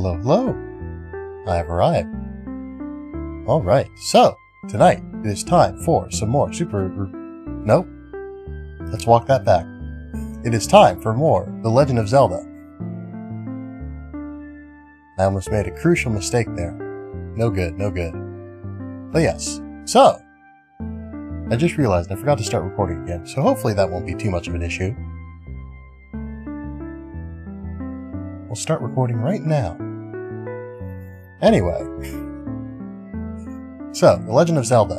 Hello, hello. I have arrived. Alright, so, tonight it is time for some more Nope. Let's walk that back. It is time for more The Legend of Zelda. I almost made a crucial mistake there. No good, no good. But yes, so, I just realized I forgot to start recording again, so hopefully that won't be too much of an issue. We'll start recording right now. Anyway, so, The Legend of Zelda.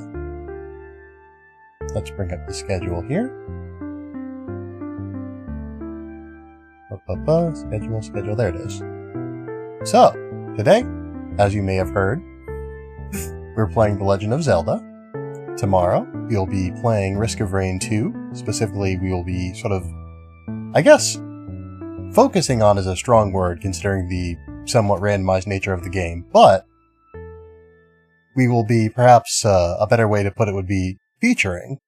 Let's bring up the schedule here. Schedule, there it is. So, today, as you may have heard, we're playing The Legend of Zelda. Tomorrow, we'll be playing Risk of Rain 2. Specifically, we will be sort of, I guess, focusing on is a strong word considering the somewhat randomized nature of the game, but we will be, perhaps a better way to put it would be featuring.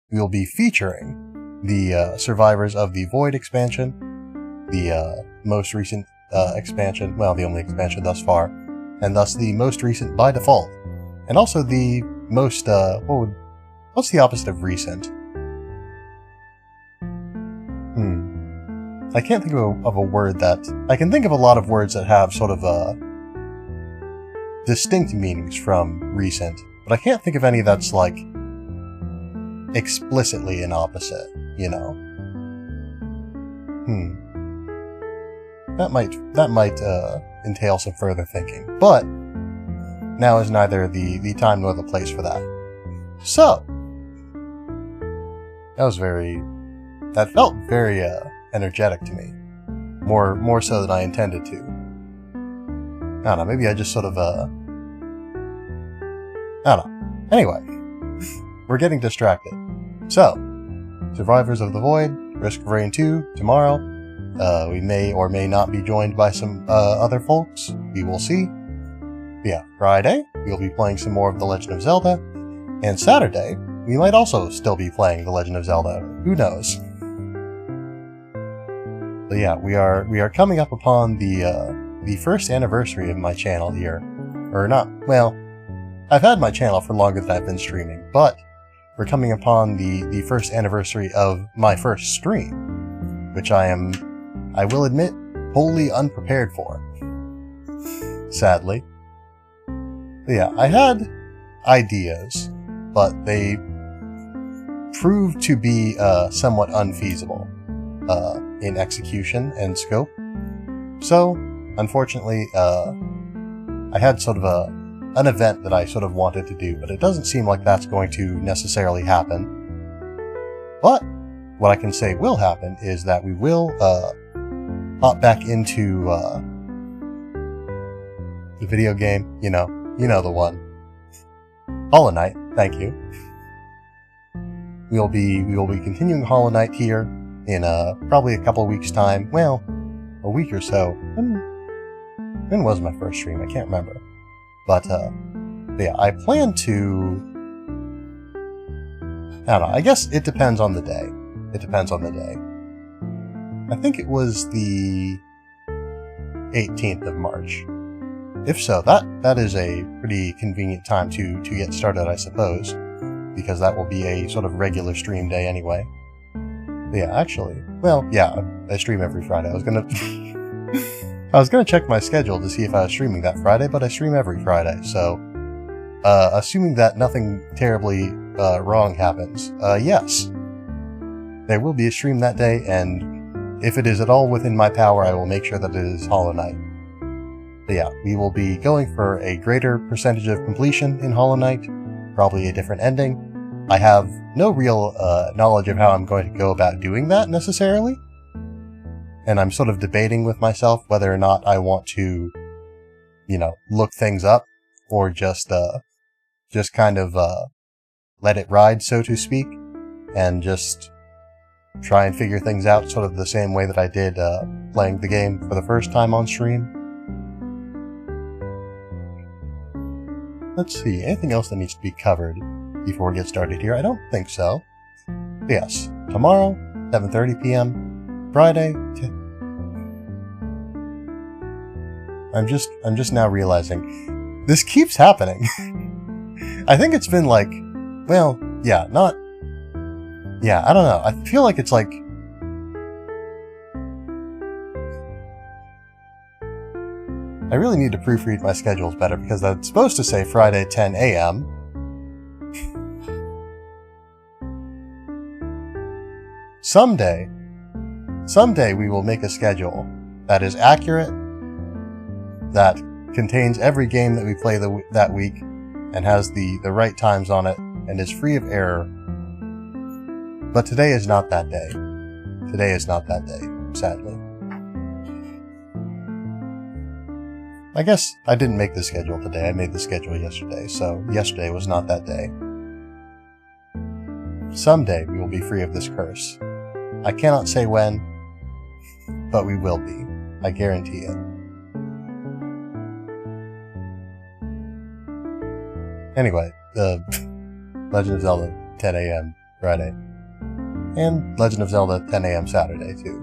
We will be featuring the survivors of the Void expansion, the most recent expansion, well, the only expansion thus far, and thus the most recent by default, and also the most, what's the opposite of recent? I can't think of a word that... I can think of a lot of words that have sort of distinct meanings from recent, but I can't think of any that's like explicitly an opposite, you know? That might entail some further thinking, but now is neither the time nor the place for that. So, that felt very energetic to me. More so than I intended to. I don't know, maybe I just sort of, I don't know. Anyway, we're getting distracted. So, Survivors of the Void, Risk of Rain 2, tomorrow. We may or may not be joined by some other folks. We will see. Yeah, Friday, we'll be playing some more of The Legend of Zelda. And Saturday, we might also still be playing The Legend of Zelda. Who knows? But yeah, we are coming up upon the first anniversary of my channel here. Or not, well, I've had my channel for longer than I've been streaming, but we're coming upon the first anniversary of my first stream, which I will admit, wholly unprepared for. Sadly. But yeah, I had ideas, but they proved to be somewhat unfeasible in execution and scope. So, unfortunately, I had sort of an event that I sort of wanted to do, but it doesn't seem like that's going to necessarily happen. But what I can say will happen is that we will hop back into the video game, you know the one. Hollow Knight, thank you. We will be continuing Hollow Knight here in probably a couple of weeks' time. Well, a week or so. When was my first stream? I can't remember. But yeah, I plan to... I don't know, I guess it depends on the day. It depends on the day. I think it was the 18th of March. If so, that is a pretty convenient time to get started, I suppose, because that will be a sort of regular stream day anyway. But yeah, actually, well, yeah, I stream every Friday. I was gonna check my schedule to see if I was streaming that Friday, but I stream every Friday, so assuming that nothing terribly wrong happens, yes, there will be a stream that day, and if it is at all within my power, I will make sure that it is Hollow Knight. But yeah, we will be going for a greater percentage of completion in Hollow Knight, probably a different ending. I have no real knowledge of how I'm going to go about doing that, necessarily. And I'm sort of debating with myself whether or not I want to, look things up, or just kind of let it ride, so to speak, and just try and figure things out sort of the same way that I did playing the game for the first time on stream. Let's see, anything else that needs to be covered before we get started here? I don't think so. But yes, tomorrow, 7:30 p.m., Friday, I'm just now realizing this keeps happening. I think it's been like, well, yeah, not, yeah, I don't know. I feel like it's like, I really need to proofread my schedules better because that's supposed to say Friday 10 a.m. Someday we will make a schedule that is accurate, that contains every game that we play that week, and has the right times on it, and is free of error. But today is not that day. Today is not that day, sadly. I guess I didn't make the schedule today, I made the schedule yesterday, so yesterday was not that day. Someday we will be free of this curse. I cannot say when, but we will be. I guarantee it. Anyway, the Legend of Zelda 10 a.m. Friday. And Legend of Zelda 10 a.m. Saturday, too.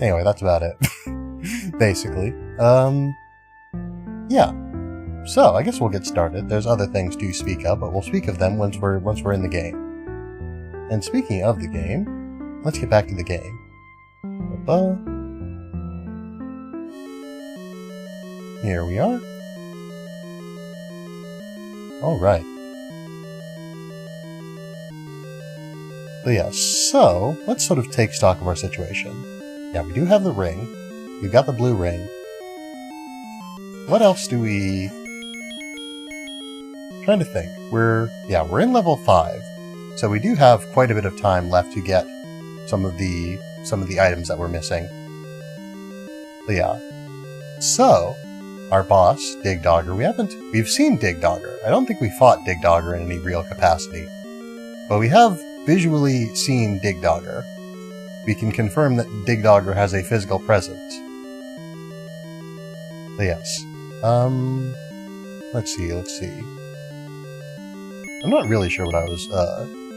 Anyway, that's about it. Basically. Yeah. So, I guess we'll get started. There's other things to speak of, but we'll speak of them once we're in the game. And speaking of the game, let's get back to the game. Here we are. Alright. But yeah, so, let's sort of take stock of our situation. Yeah, we do have the ring. We've got the blue ring. What else do we... I'm trying to think. We're in level 5. So we do have quite a bit of time left to get some of the items that we're missing. But yeah. So, our boss, Digdogger, we've seen Digdogger. I don't think we fought Digdogger in any real capacity. But we have visually seen Digdogger. We can confirm that Digdogger has a physical presence. But yes. Let's see. I'm not really sure what I was,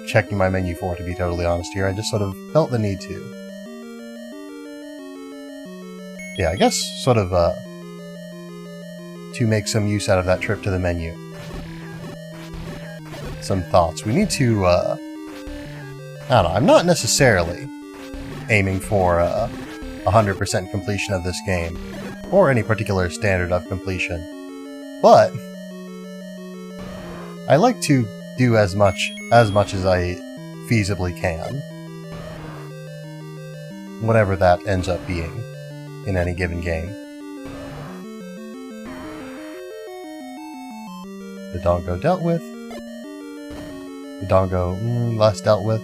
checking my menu for, to be totally honest here. I just sort of felt the need to. Yeah, I guess sort of, to make some use out of that trip to the menu. Some thoughts. We need to, I don't know, I'm not necessarily aiming for 100% completion of this game, or any particular standard of completion, but I like to do as much as I feasibly can. Whatever that ends up being in any given game. The Dongo dealt with. The Dongo less dealt with.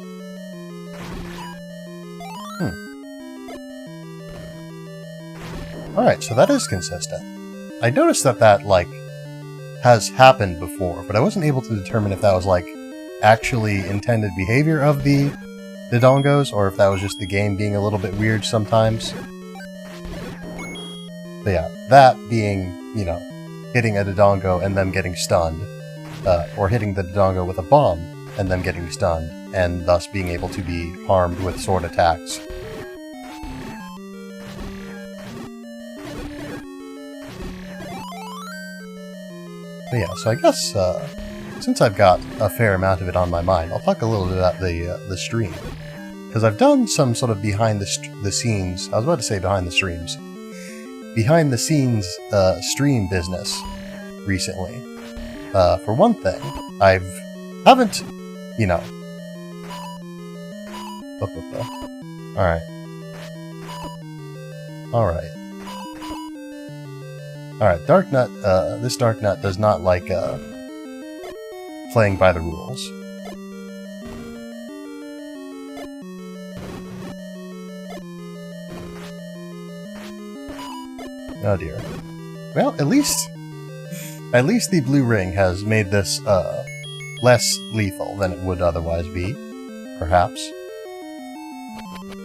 Alright, so that is consistent. I noticed that, like, has happened before, but I wasn't able to determine if that was, like, actually intended behavior of the Dongos, or if that was just the game being a little bit weird sometimes. But yeah, that being, you know, hitting a Dodongo and them getting stunned, or hitting the Dodongo with a bomb and them getting stunned, and thus being able to be harmed with sword attacks. But yeah, so I guess, since I've got a fair amount of it on my mind, I'll talk a little bit about the stream. Because I've done some sort of behind the scenes, I was about to say behind the streams, behind the scenes stream business recently. For one thing, haven't, you know... Alright. Alright, Darknut, this Darknut does not like, playing by the rules. Oh dear. Well, at least the blue ring has made this, less lethal than it would otherwise be, perhaps.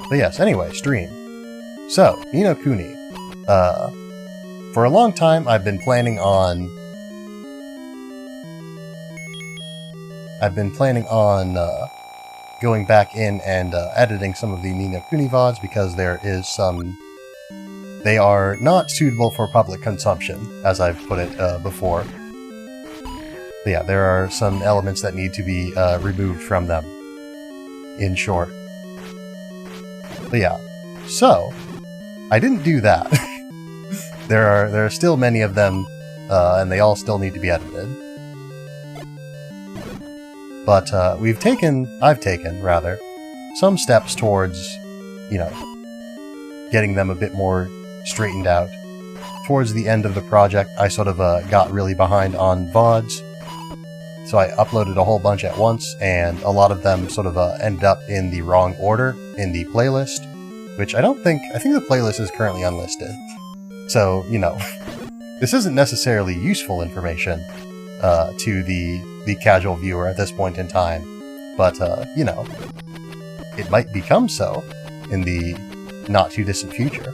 But yes, anyway, stream. So, Ni no Kuni. For a long time, I've been planning on going back in and editing some of the Ni no Kuni VODs, because there is some they are not suitable for public consumption, as I've put it before. But yeah, there are some elements that need to be removed from them, in short. But yeah, so, I didn't do that. There are still many of them, and they all still need to be edited. But I've taken, rather, some steps towards, getting them a bit more straightened out. Towards the end of the project, I sort of got really behind on VODs, so I uploaded a whole bunch at once, and a lot of them sort of ended up in the wrong order in the playlist, which I think the playlist is currently unlisted. So, this isn't necessarily useful information to the casual viewer at this point in time, but, it might become so in the not-too-distant future.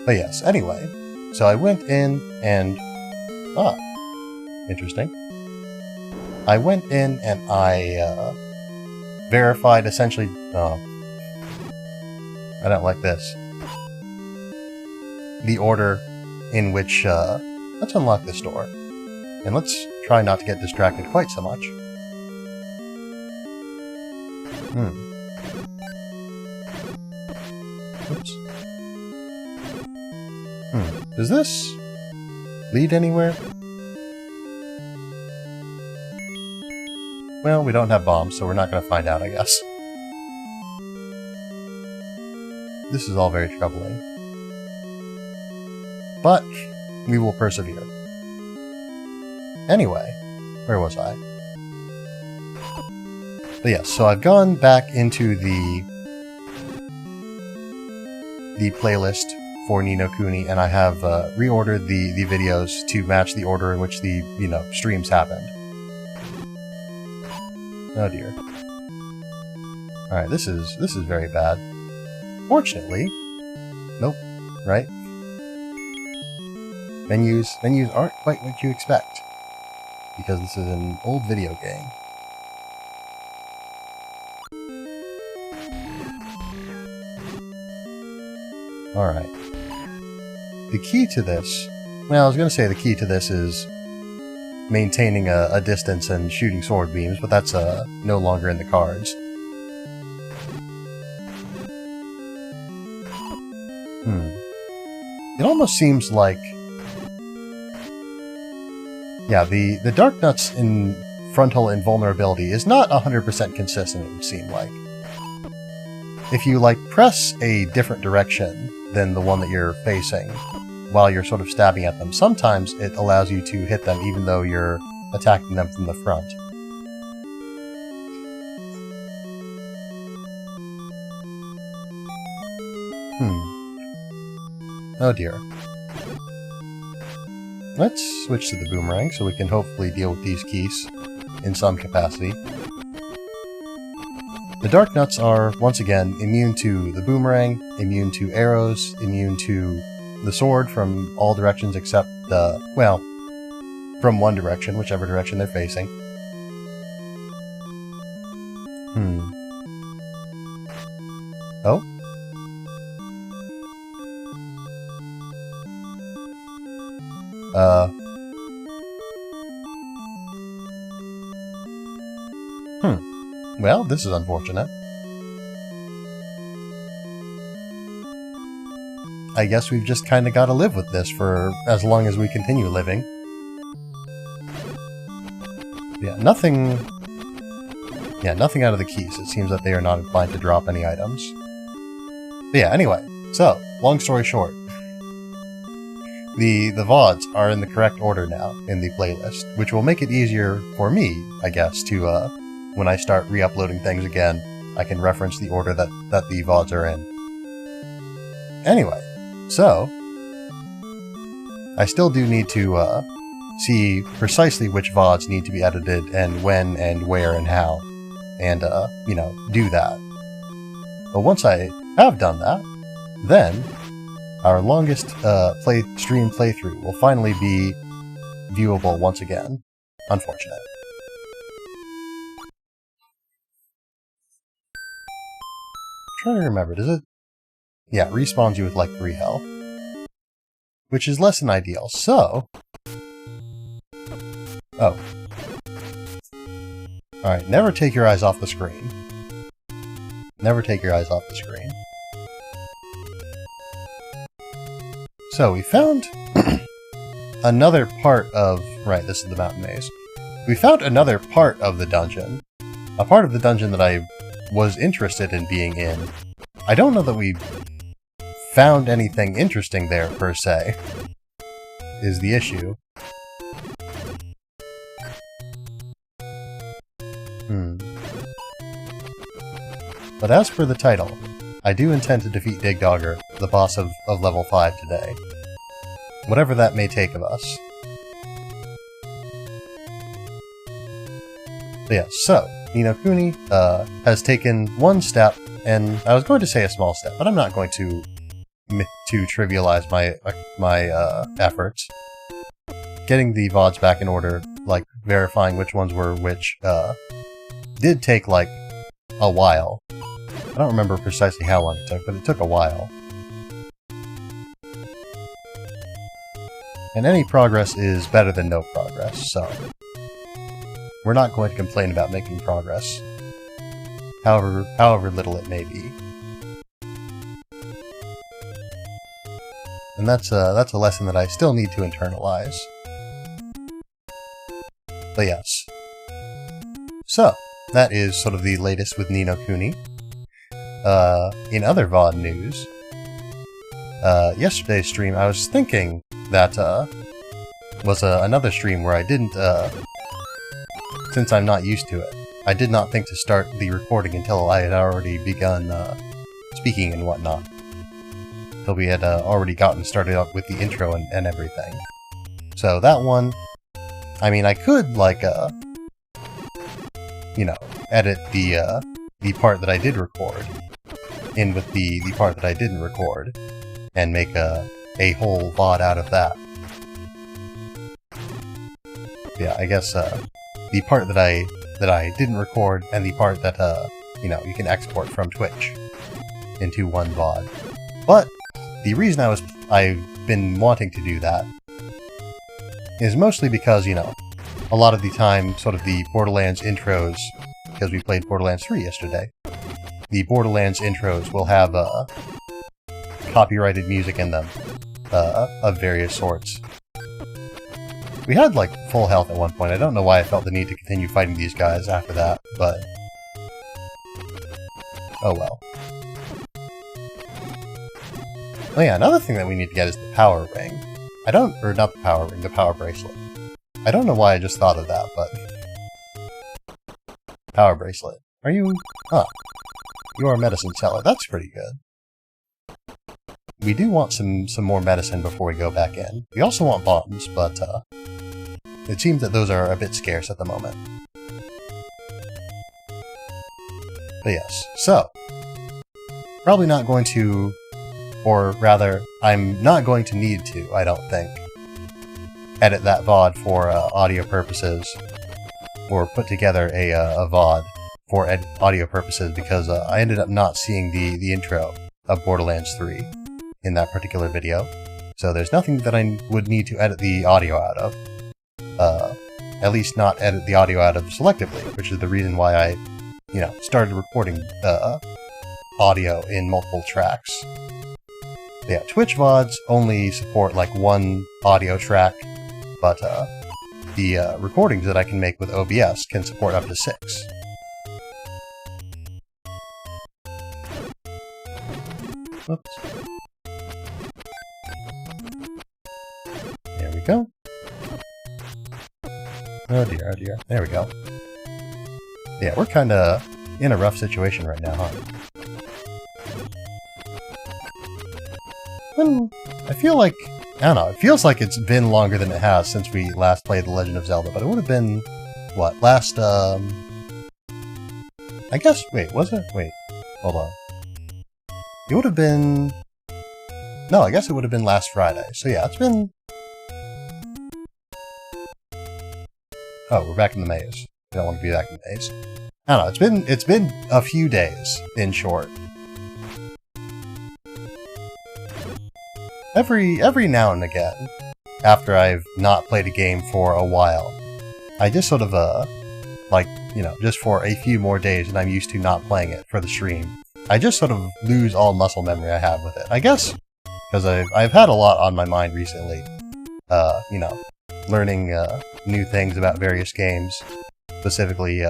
But yes, anyway, so I went in and... interesting. I went in and I verified essentially... Oh, I don't like this. The order in which... let's unlock this door. And let's try not to get distracted quite so much. Oops. Does this lead anywhere? Well, we don't have bombs, so we're not going to find out, I guess. This is all very troubling. But we will persevere. Anyway, where was I? But yes, so I've gone back into the playlist for Ni no Kuni, and I have reordered the videos to match the order in which the, streams happened. Oh dear. Alright, this is very bad. Fortunately, nope, right? Menus aren't quite what you expect, because this is an old video game. Alright. The key to this... Well, I was going to say the key to this is maintaining a distance and shooting sword beams, but that's no longer in the cards. It almost seems like... Yeah, the Dark Nuts in frontal invulnerability is not 100% consistent, it would seem like. If you, press a different direction than the one that you're facing while you're sort of stabbing at them, sometimes it allows you to hit them even though you're attacking them from the front. Oh dear. Let's switch to the boomerang so we can hopefully deal with these keys in some capacity. The Dark Nuts are, once again, immune to the boomerang, immune to arrows, immune to the sword from all directions except, well, from one direction, whichever direction they're facing. Oh? Well, this is unfortunate. I guess we've just kind of got to live with this for as long as we continue living. Yeah, nothing out of the keys. It seems that they are not inclined to drop any items. But yeah, anyway, so, long story short. The VODs are in the correct order now in the playlist, which will make it easier for me, I guess, to, when I start re-uploading things again, I can reference the order that the VODs are in. Anyway, so, I still do need to, see precisely which VODs need to be edited, and when, and where, and how, and, do that. But once I have done that, then our longest stream playthrough will finally be viewable once again. Unfortunate. I'm trying to remember, does it yeah, it respawns you with like 3 health. Which is less than ideal, so... Oh. Alright, never take your eyes off the screen. Never take your eyes off the screen. So, we found another part of... Right, this is the mountain maze. We found another part of the dungeon. A part of the dungeon that I was interested in being in. I don't know that we found anything interesting there, per se, is the issue. But as per the title, I do intend to defeat Digdogger, the boss of level 5 today. Whatever that may take of us. But yeah, so, Ni no Kuni has taken one step, and I was going to say a small step, but I'm not going to trivialize my efforts. Getting the VODs back in order, like verifying which ones were which, did take like a while. I don't remember precisely how long it took, but it took a while. And any progress is better than no progress, so we're not going to complain about making progress, however little it may be. And that's a lesson that I still need to internalize. But yes. So, that is sort of the latest with Ni no Kuni. In other VOD news, yesterday's stream, I was thinking that, was another stream where I didn't, since I'm not used to it, I did not think to start the recording until I had already begun, speaking and whatnot. Until we had, already gotten started up with the intro and everything. So that one, I mean, I could, like, you know, edit the part that I did record in with the part that I didn't record, and make a whole VOD out of that. Yeah, I guess, the part that I didn't record, and the part that, you know, you can export from Twitch into one VOD. But the reason I've been wanting to do that is mostly because, you know, a lot of the time, sort of the Borderlands intros, because we played Borderlands 3 yesterday, the Borderlands intros will have, copyrighted music in them, of various sorts. We had, like, full health at one point. I don't know why I felt the need to continue fighting these guys after that, but... oh well. Oh yeah, another thing that we need to get is the power ring. Or not the power ring, the power bracelet. I don't know why I just thought of that, but... power bracelet. Are you... huh. You are a medicine seller. That's pretty good. We do want some more medicine before we go back in. We also want bombs, but, it seems that those are a bit scarce at the moment. But yes, so... probably not going to... or rather, I'm not going to need to, I don't think, edit that VOD for audio purposes, or put together a VOD for audio purposes, because I ended up not seeing the intro of Borderlands 3 in that particular video. So there's nothing that I would need to edit the audio out of. At least not edit the audio out of selectively, which is the reason why I, you know, started recording audio in multiple tracks. Yeah, Twitch VODs only support like one audio track, but the recordings that I can make with OBS can support up to 6. Whoops. There we go. Oh dear, oh dear. There we go. Yeah, we're kinda in a rough situation right now, huh? I feel like... I don't know, it feels like it's been longer than it has since we last played The Legend of Zelda, but it would have been... what? Last, I guess... wait, was it? Wait. Hold on. It would have been... no, I guess it would have been last Friday. So yeah, it's been... oh, we're back in the maze. We don't want to be back in the maze. I don't know, it's been a few days, in short. every now and again, after I've not played a game for a while, I just sort of, like, you know, just for a few more days and I'm used to not playing it for the stream, I just sort of lose all muscle memory I have with it. I guess because I've had a lot on my mind recently, you know, learning new things about various games, specifically,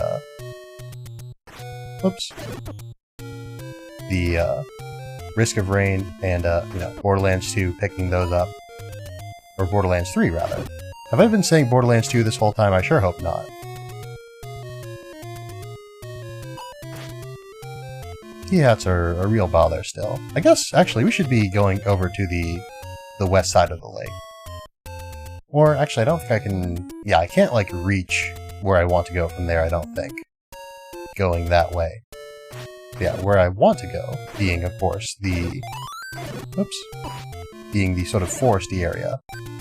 the Risk of Rain and, you know, Borderlands 2, picking those up. Or Borderlands 3, rather. Have I been saying Borderlands 2 this whole time? I sure hope not. T-hats are a real bother still. I guess, actually, we should be going over to the west side of the lake. Or, actually, I don't think I can... Yeah, I can't, like, reach where I want to go from there, I don't think. Going that way. Yeah, where I want to go, being, of course, the... Oops. Being the sort of foresty area,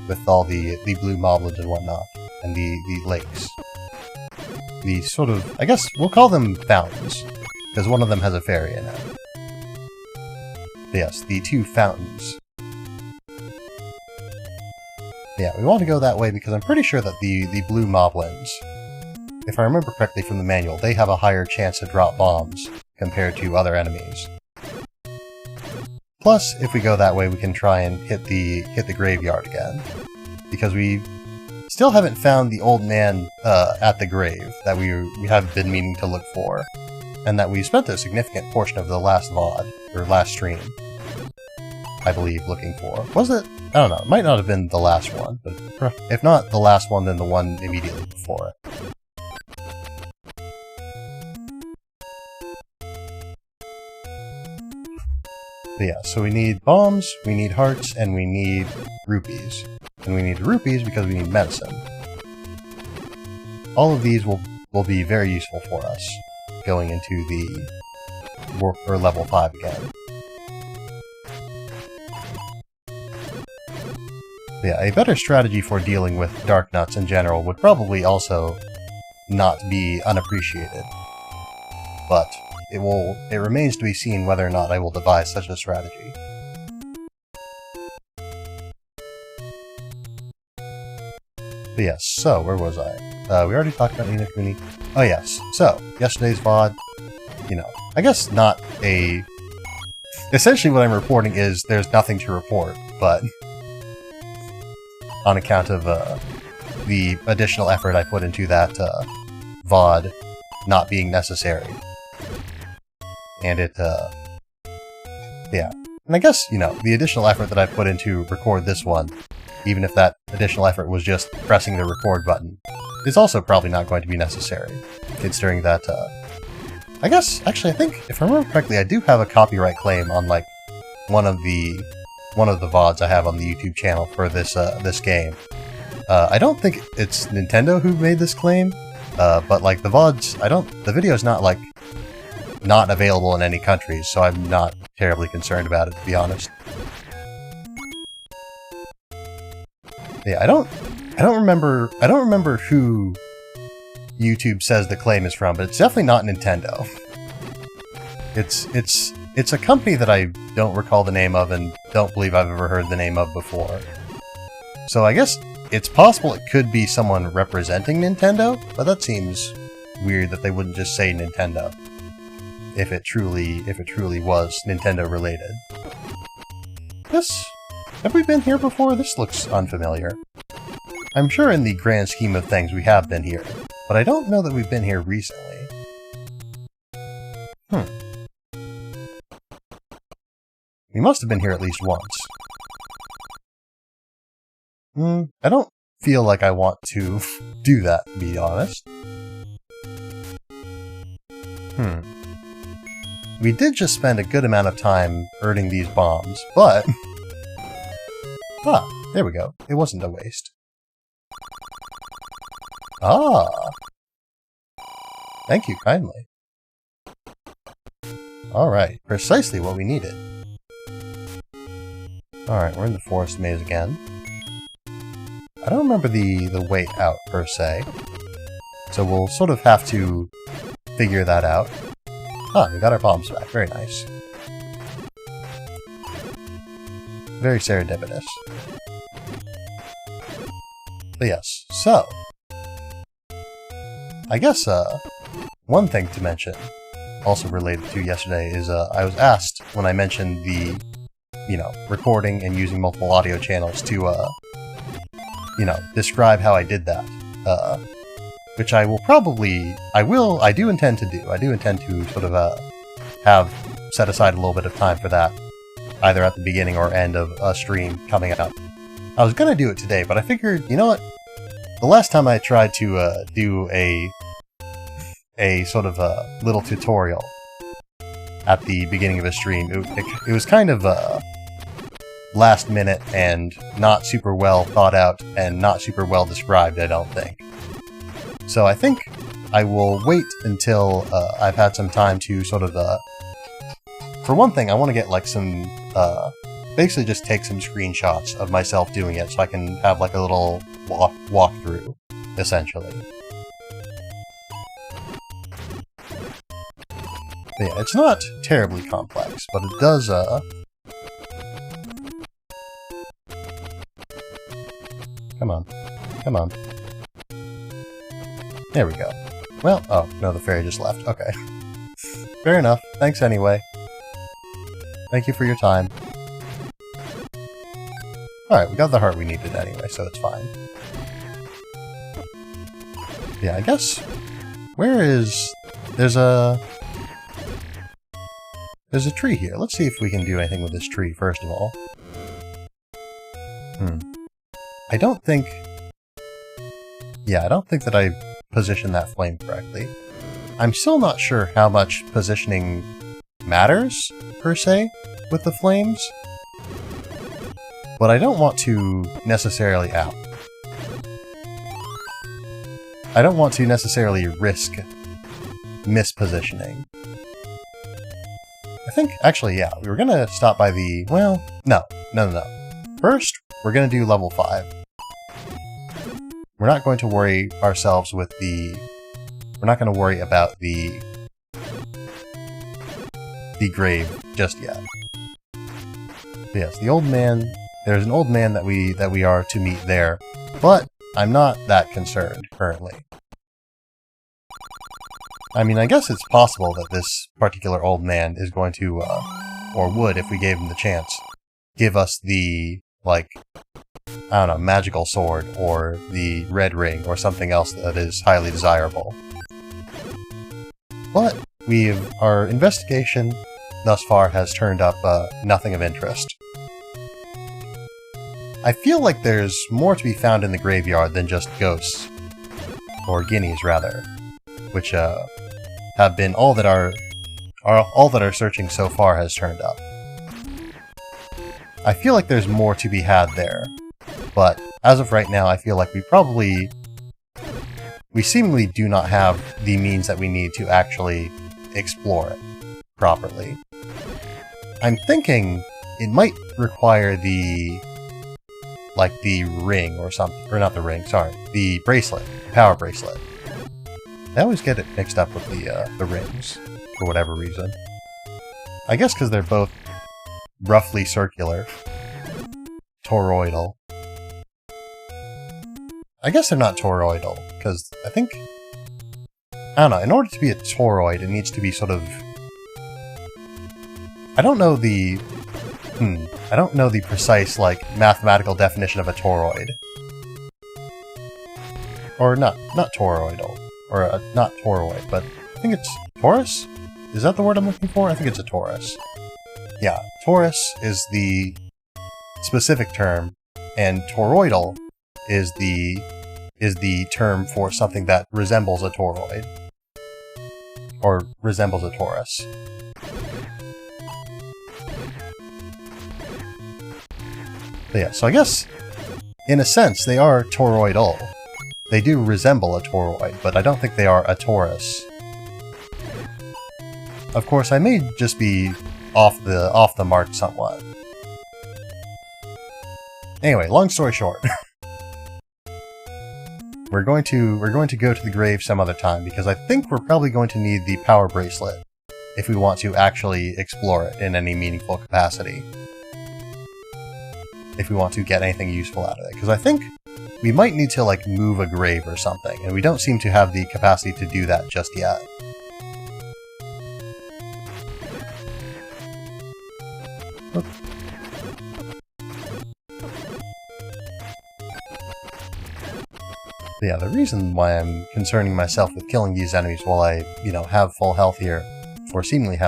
with all the blue moblins and whatnot, and the lakes. The sort of... I guess we'll call them fountains, because one of them has a fairy in it. Yes, the two fountains. Yeah, we want to go that way because I'm pretty sure that the blue moblins, if I remember correctly from the manual, they have a higher chance to drop bombs compared to other enemies. Plus, if we go that way, we can try and hit the graveyard again, because we still haven't found the old man at the grave that we have been meaning to look for, and that we spent a significant portion of the last VOD, or last stream, I believe, looking for. Was it? I don't know. It might not have been the last one, but if not the last one, then the one immediately before it. But yeah, so we need bombs, we need hearts, and we need rupees. And we need rupees because we need medicine. All of these will be very useful for us going into the level 5 again. But yeah, a better strategy for dealing with dark nuts in general would probably also not be unappreciated. But it remains to be seen whether or not I will devise such a strategy. But yes, so, where was I? We already talked about Ni no Kuni. Oh yes, so, yesterday's VOD, you know, I guess not a... Essentially what I'm reporting is there's nothing to report, but on account of the additional effort I put into that VOD not being necessary. And it, yeah. And I guess, you know, the additional effort that I put into record this one, even if that additional effort was just pressing the record button, is also probably not going to be necessary, considering that, I guess, actually, I think, if I remember correctly, I do have a copyright claim on, like, one of the VODs I have on the YouTube channel for this, this game. I don't think it's Nintendo who made this claim, but, like, the VODs, the video's not, like, not available in any countries, so I'm not terribly concerned about it, to be honest. Yeah, I don't remember who YouTube says the claim is from, but it's definitely not Nintendo. It's a company that I don't recall the name of and don't believe I've ever heard the name of before. So I guess it's possible it could be someone representing Nintendo, but that seems weird that they wouldn't just say Nintendo. If it truly was Nintendo related. Have we been here before? This looks unfamiliar. I'm sure in the grand scheme of things we have been here, but I don't know that we've been here recently. We must have been here at least once. I don't feel like I want to do that, to be honest. We did just spend a good amount of time earning these bombs, but... Ah, there we go. It wasn't a waste. Ah! Thank you kindly. Alright, precisely what we needed. Alright, we're in the forest maze again. I don't remember the way out, per se. So we'll sort of have to figure that out. Ah, we got our bombs back. Very nice. very serendipitous. But yes, so I guess one thing to mention, also related to yesterday, is I was asked when I mentioned the, recording and using multiple audio channels to, describe how I did that. Which I do intend to do. I do intend to sort of have set aside a little bit of time for that, either at the beginning or end of a stream coming up. I was gonna do it today, but I figured, you know what? The last time I tried to do a sort of a little tutorial at the beginning of a stream, it was kind of last minute and not super well thought out and not super well described, I don't think. So I think I will wait until I've had some time to sort of, for one thing, I want to get like some, basically just take some screenshots of myself doing it so I can have like a little walkthrough, essentially. But yeah, it's not terribly complex, but it does, Come on. Come on. There we go. Well, oh, no, the fairy just left. Okay. Fair enough. Thanks anyway. Thank you for your time. Alright, we got the heart we needed anyway, so it's fine. Yeah, I guess... Where is... There's a tree here. Let's see if we can do anything with this tree, first of all. I don't think... Yeah, I don't think that I positioned that flame correctly. I'm still not sure how much positioning matters, per se, with the flames. But I don't want to necessarily I don't want to necessarily risk mispositioning. I think, actually, yeah, we were gonna stop by the... Well, no. First, we're gonna do level 5. We're not going to worry ourselves with the... We're not going to worry about the grave just yet. But yes, the old man... There's an old man that we are to meet there, but I'm not that concerned currently. I mean, I guess it's possible that this particular old man is going to, or would if we gave him the chance, give us the, like, I don't know, magical sword, or the red ring, or something else that is highly desirable. But our investigation thus far has turned up nothing of interest. I feel like there's more to be found in the graveyard than just ghosts, or guineas rather, which have been all that our searching so far has turned up. I feel like there's more to be had there, but as of right now, I feel like we seemingly do not have the means that we need to actually explore it properly. I'm thinking it might require the ring or something, or not the ring, sorry, the bracelet, the power bracelet. I always get it mixed up with the rings, for whatever reason. I guess because they're both roughly circular. Toroidal. I guess they're not toroidal, because I think... I don't know, in order to be a toroid, it needs to be sort of... I don't know the precise, like, mathematical definition of a toroid. Or not toroidal. Or not toroid, but I think it's torus? Is that the word I'm looking for? I think it's a torus. Yeah, torus is the specific term, and toroidal is the term for something that resembles a toroid. Or resembles a torus. But yeah, so I guess, in a sense, they are toroidal. They do resemble a toroid, but I don't think they are a torus. Of course, I may just be off the mark somewhat. Anyway, long story short, we're going to go to the grave some other time because I think we're probably going to need the power bracelet if we want to actually explore it in any meaningful capacity. if we want to get anything useful out of it. Because I think we might need to, like, move a grave or something, and we don't seem to have the capacity to do that just yet. Oops. Yeah, the reason why I'm concerning myself with killing these enemies while I, have full health here, or seemingly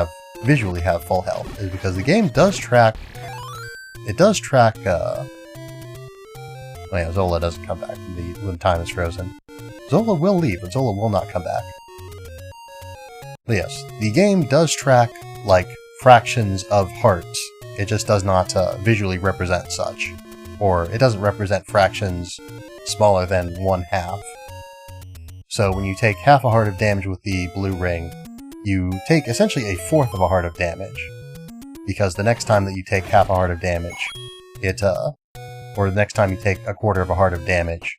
visually have full health, is because the game does track... It does track, oh yeah, Zola doesn't come back when time is frozen. Zola will leave, but Zola will not come back. But yes, the game does track, like, fractions of hearts. It just does not visually represent such. Or it doesn't represent fractions smaller than 1/2. So when you take half a heart of damage with the blue ring, you take essentially 1/4 of a heart of damage. Because the next time that you take half a heart of damage, or the next time you take 1/4 of a heart of damage.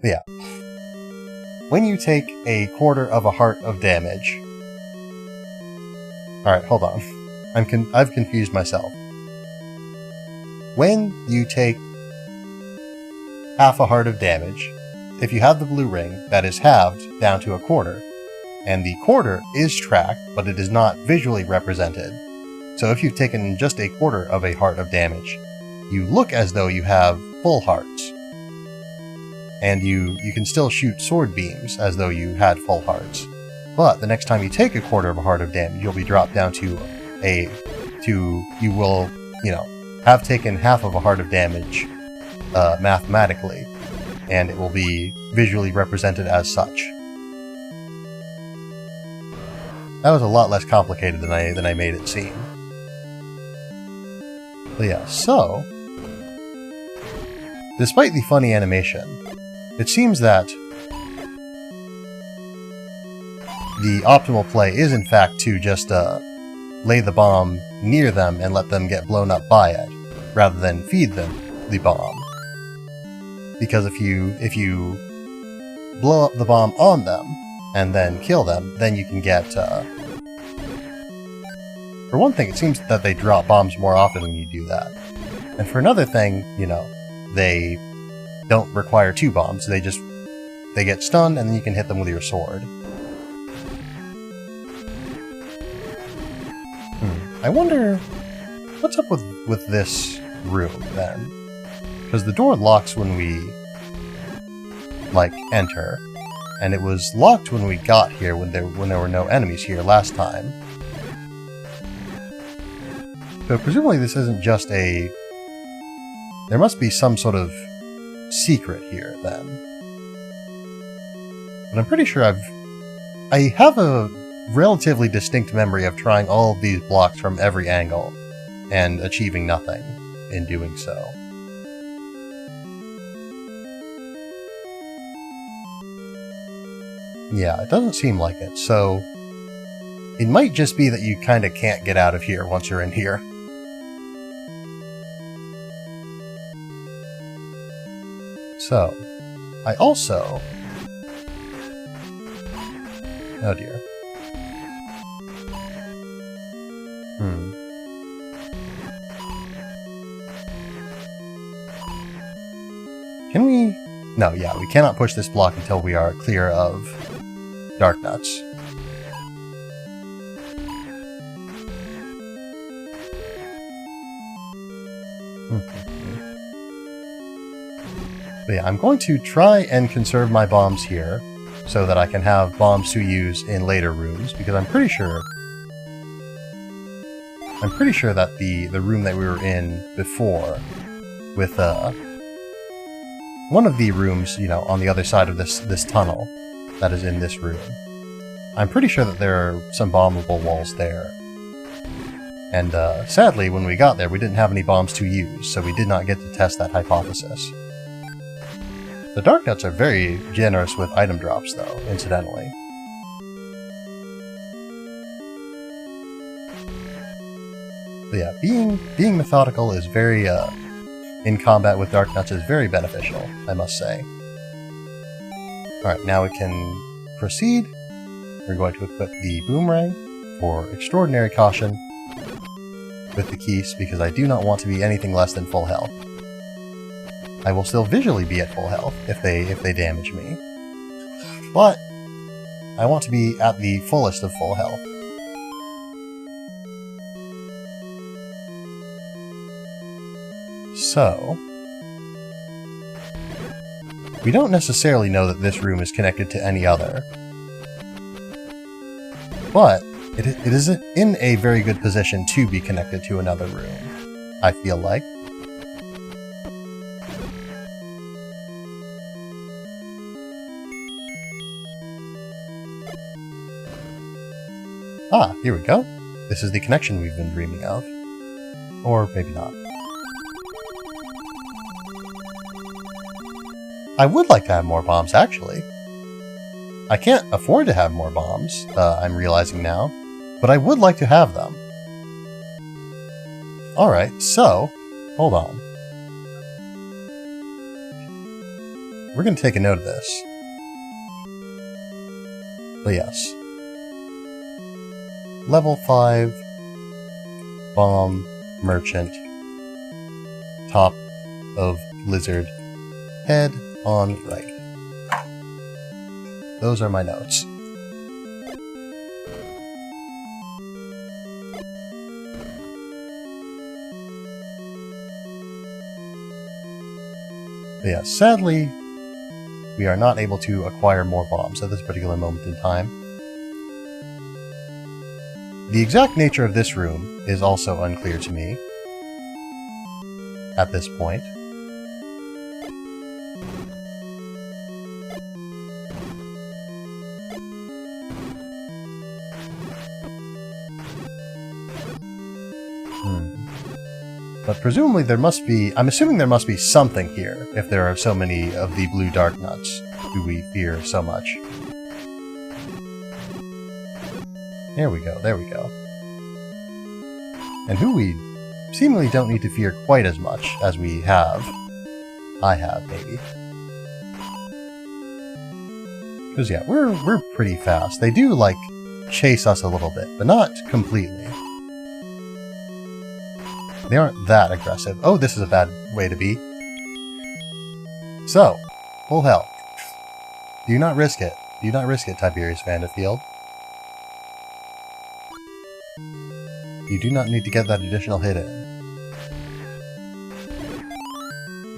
Yeah. When you take 1/4 of a heart of damage... Alright, hold on. I've confused myself. When you take half a heart of damage, if you have the blue ring, that is halved down to 1/4. And the 1/4 is tracked, but it is not visually represented. So if you've taken just 1/4 of a heart of damage, you look as though you have full hearts. And you can still shoot sword beams as though you had full hearts. But the next time you take 1/4 of a heart of damage, you'll be dropped down to you will, have taken half of a heart of damage mathematically, and it will be visually represented as such. That was a lot less complicated than I made it seem. But yeah, so... Despite the funny animation, it seems that the optimal play is in fact to just lay the bomb near them and let them get blown up by it, rather than feed them the bomb. Because if you blow up the bomb on them, and then kill them, then you can get... For one thing, it seems that they drop bombs more often when you do that. And for another thing, they don't require 2 bombs, they get stunned and then you can hit them with your sword. I wonder... what's up with this room, then? Because the door locks when we, enter. And it was locked when we got here, when there were no enemies here last time. So presumably this isn't just a... There must be some sort of secret here, then. But I'm pretty sure I have a relatively distinct memory of trying all of these blocks from every angle, and achieving nothing in doing so. Yeah, it doesn't seem like it, so... It might just be that you kinda can't get out of here once you're in here. So, I also... Oh dear. Can we... No, yeah, we cannot push this block until we are clear of Dark Nuts. But yeah, I'm going to try and conserve my bombs here, so that I can have bombs to use in later rooms, because I'm pretty sure that the room that we were in before, with one of the rooms, on the other side of this tunnel that is in this room, I'm pretty sure that there are some bombable walls there. And sadly, when we got there, we didn't have any bombs to use, so we did not get to test that hypothesis. The Dark Nuts are very generous with item drops, though, incidentally. But yeah, being methodical is very, in combat with Dark Nuts is very beneficial, I must say. Alright, now we can proceed. We're going to equip the Boomerang for extraordinary caution. with the keys because I do not want to be anything less than full health. I will still visually be at full health if they damage me, but I want to be at the fullest of full health. So, we don't necessarily know that this room is connected to any other, but it is in a very good position to be connected to another room, I feel like. Ah, here we go. This is the connection we've been dreaming of. Or maybe not. I would like to have more bombs, actually. I can't afford to have more bombs, I'm realizing now, but I would like to have them. Alright, so, hold on. We're going to take a note of this. But yes. Level 5, bomb, merchant, top of lizard, head on right. Those are my notes. But yeah, sadly, we are not able to acquire more bombs at this particular moment in time. The exact nature of this room is also unclear to me at this point. But presumably there must be... I'm assuming there must be something here, if there are so many of the blue dark nuts who we fear so much. There we go, there we go. And who we seemingly don't need to fear quite as much as we have. I have, maybe. Because yeah, we're pretty fast. They do, like, chase us a little bit, but not completely. They aren't that aggressive. Oh, this is a bad way to be. So, full health. Do not risk it. Do not risk it, Tiberious Vanderfield. You do not need to get that additional hit in.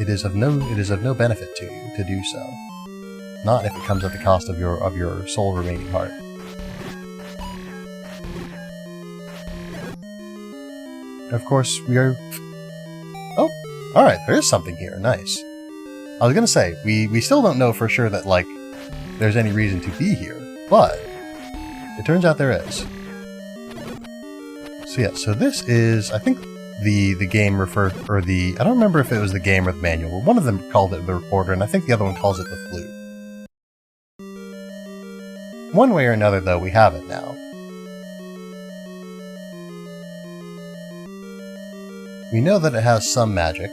It is of no benefit to you to do so. Not if it comes at the cost of your sole remaining heart. Of course, we are... Oh! Alright, there is something here. Nice. I was gonna say, we still don't know for sure that, like, there's any reason to be here, but it turns out there is. So yeah, so this is, I think, the game referred... or the... I don't remember if it was the game or the manual. One of them called it the recorder, and I think the other one calls it the flute. One way or another, though, we have it now. We know that it has some magic,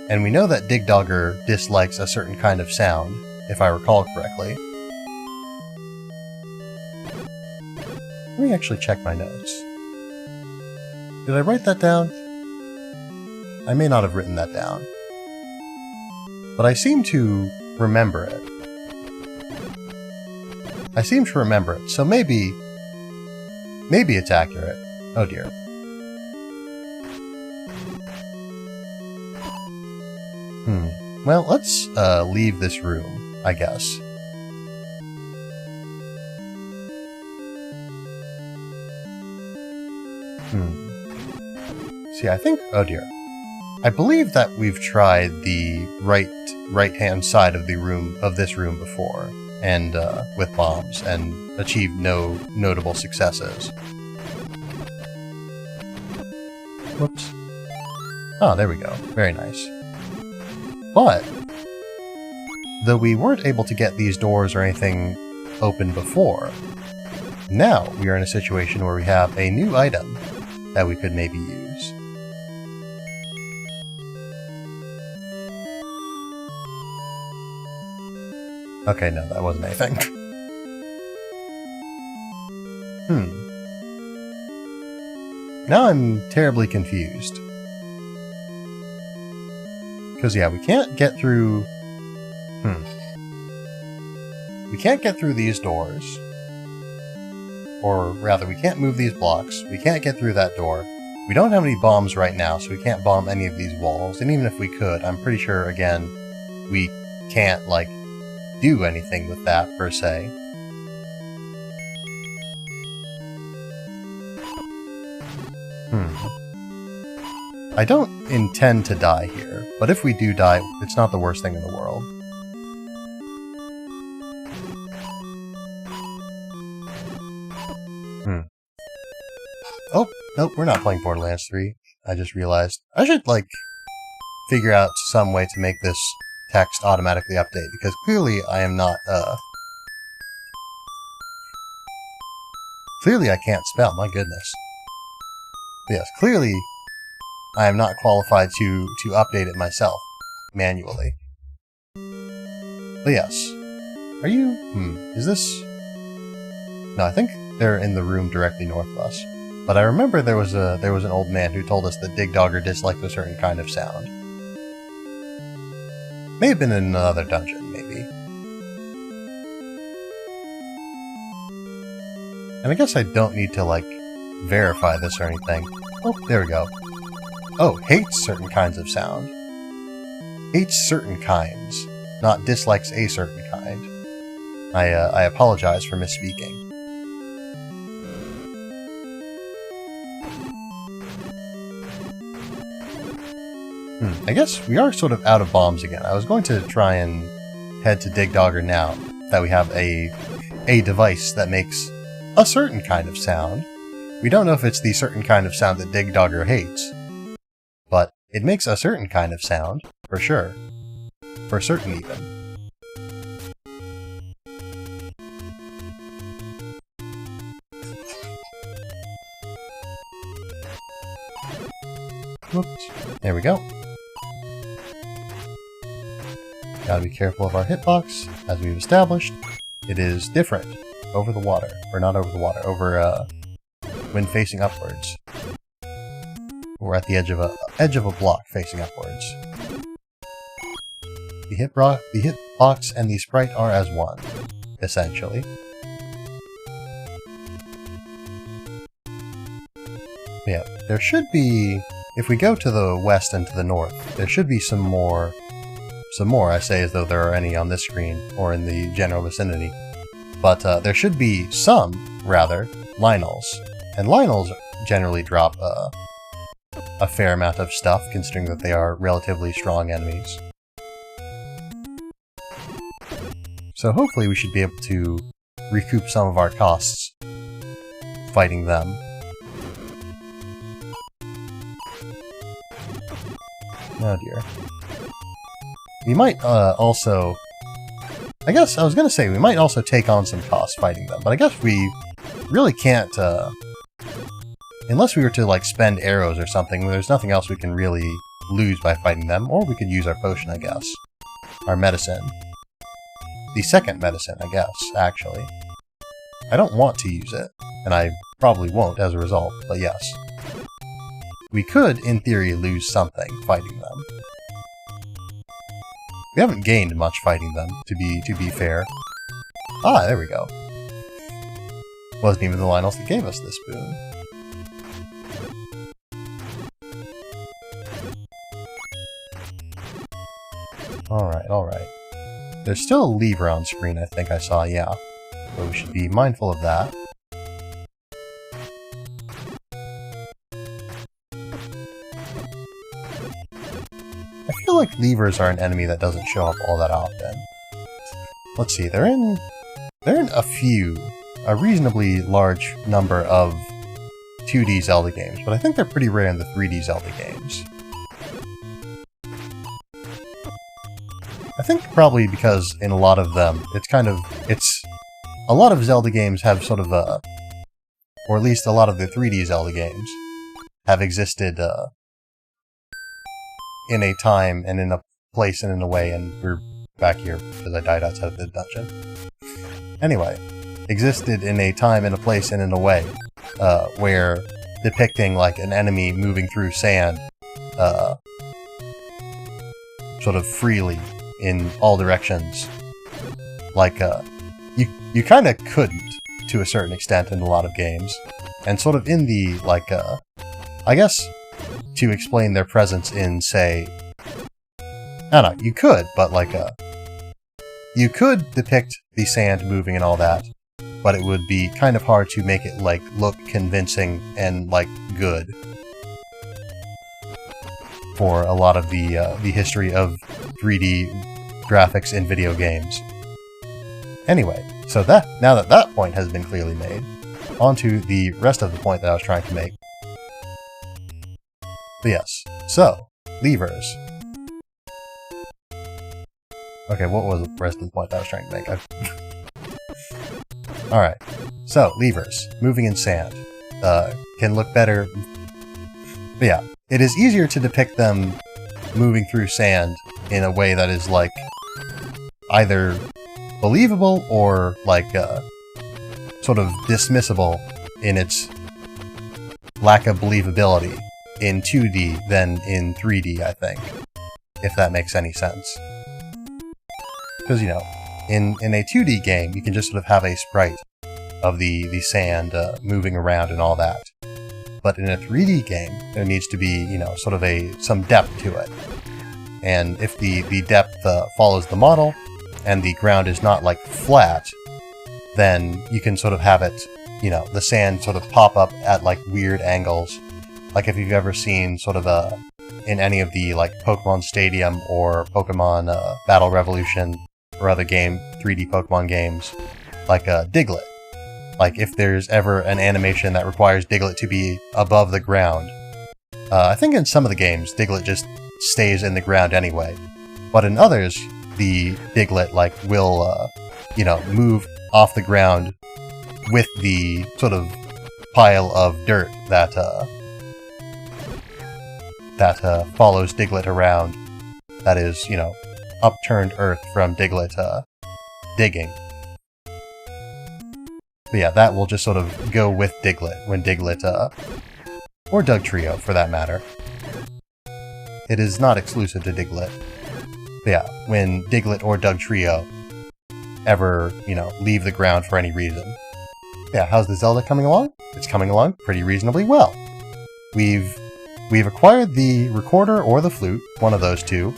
and we know that Digdogger dislikes a certain kind of sound, if I recall correctly. Let me actually check my notes. Did I write that down? I may not have written that down. But I seem to remember it. I seem to remember it, so maybe it's accurate. Oh dear. Well, let's leave this room, I guess. See, I think... Oh dear. I believe that we've tried the right-hand side of the room, of this room before, and with bombs, and achieved no notable successes. Whoops. Oh, there we go. Very nice. But, though we weren't able to get these doors or anything open before, now we are in a situation where we have a new item that we could maybe use. Okay, no, that wasn't anything. now I'm terribly confused. Because, yeah, we can't get through... We can't get through these doors. Or, rather, we can't move these blocks. We can't get through that door. We don't have any bombs right now, so we can't bomb any of these walls. And even if we could, I'm pretty sure, again, we can't, like, do anything with that, per se. I don't intend to die here, but if we do die, it's not the worst thing in the world. Oh, nope, we're not playing Borderlands 3. I just realized. I should, like, figure out some way to make this text automatically update, because clearly I am not, Clearly I can't spell, my goodness. But yes, clearly I am not qualified to update it myself, manually. But yes. Are you... is this... No, I think they're in the room directly north of us. But I remember there was an old man who told us that Digdogger disliked a certain kind of sound. May have been in another dungeon, maybe. And I guess I don't need to, like, verify this or anything. Oh, there we go. Oh, hates certain kinds of sound. Hates certain kinds, not dislikes a certain kind. I apologize for misspeaking. I guess we are sort of out of bombs again. I was going to try and head to Digdogger now that we have a device that makes a certain kind of sound. We don't know if it's the certain kind of sound that Digdogger hates, but it makes a certain kind of sound, for sure. For certain, even. Whoops. There we go. Gotta be careful of our hitbox. As we've established, it is different over the water. Or not over the water, over, when facing upwards. We're at the edge of a block facing upwards. The hitbox and the sprite are as one, essentially. Yeah, there should be... If we go to the west and to the north, there should be some more, I say as though there are any on this screen, or in the general vicinity. But there should be some, rather, Lynels. And Lynels generally drop a fair amount of stuff, considering that they are relatively strong enemies. So hopefully we should be able to recoup some of our costs fighting them. Oh dear. We might also... I guess I was going to say we might also take on some costs fighting them, but I guess we really can't... Unless we were to, like, spend arrows or something, there's nothing else we can really lose by fighting them, or we could use our potion, I guess. Our medicine. The second medicine, I guess, actually. I don't want to use it, and I probably won't as a result, but yes. We could, in theory, lose something fighting them. We haven't gained much fighting them, to be fair. Ah, there we go. Wasn't even the Lynels that gave us this boon. Alright, alright. There's still a lever on screen, I think I saw, yeah. So we should be mindful of that. I feel like levers are an enemy that doesn't show up all that often. Let's see, they're in a reasonably large number of 2D Zelda games, but I think they're pretty rare in the 3D Zelda games. I think probably because in a lot of them, a lot of Zelda games have sort of a, or at least a lot of the 3D Zelda games have existed, in a time and in a place and in a way, and we're back here because I died outside of the dungeon. Anyway, existed in a time, in a place, and in a way, where depicting like an enemy moving through sand sort of freely in all directions. Like, you kind of couldn't, to a certain extent, in a lot of games. And sort of in the, like, I guess, to explain their presence in, say, I don't know, you could, but like, you could depict the sand moving and all that, but it would be kind of hard to make it, like, look convincing and, like, good. For a lot of the history of 3D graphics in video games. Anyway, so now that that point has been clearly made, on to the rest of the point that I was trying to make. But yes, so, levers. Okay, what was the rest of the point that I was trying to make? Alright, so, levers, moving in sand, can look better. But yeah, it is easier to depict them moving through sand in a way that is, like, either believable or, like, sort of dismissible in its lack of believability in 2D than in 3D, I think. If that makes any sense. Because, you know, in a 2D game, you can just sort of have a sprite of the sand moving around and all that. But in a 3D game, there needs to be, you know, sort of some depth to it. And if the depth follows the model, and the ground is not, like, flat, then you can sort of have it, you know, the sand sort of pop up at, like, weird angles. Like if you've ever seen sort of in any of the, like, Pokemon Stadium or Pokemon Battle Revolution or other 3D Pokemon games, like Diglett. Like if there's ever an animation that requires Diglett to be above the ground. I think in some of the games, Diglett just stays in the ground anyway. But in others, the Diglett, like, will, you know, move off the ground with the sort of pile of dirt that follows Diglett around. That is, you know, upturned earth from Diglett, digging. But yeah, that will just sort of go with Diglett when Diglett, or Dugtrio, for that matter. It is not exclusive to Diglett. But yeah, when Diglett or Dugtrio ever, you know, leave the ground for any reason. Yeah, how's the Zelda coming along? It's coming along pretty reasonably well. We've acquired the recorder or the flute, one of those two.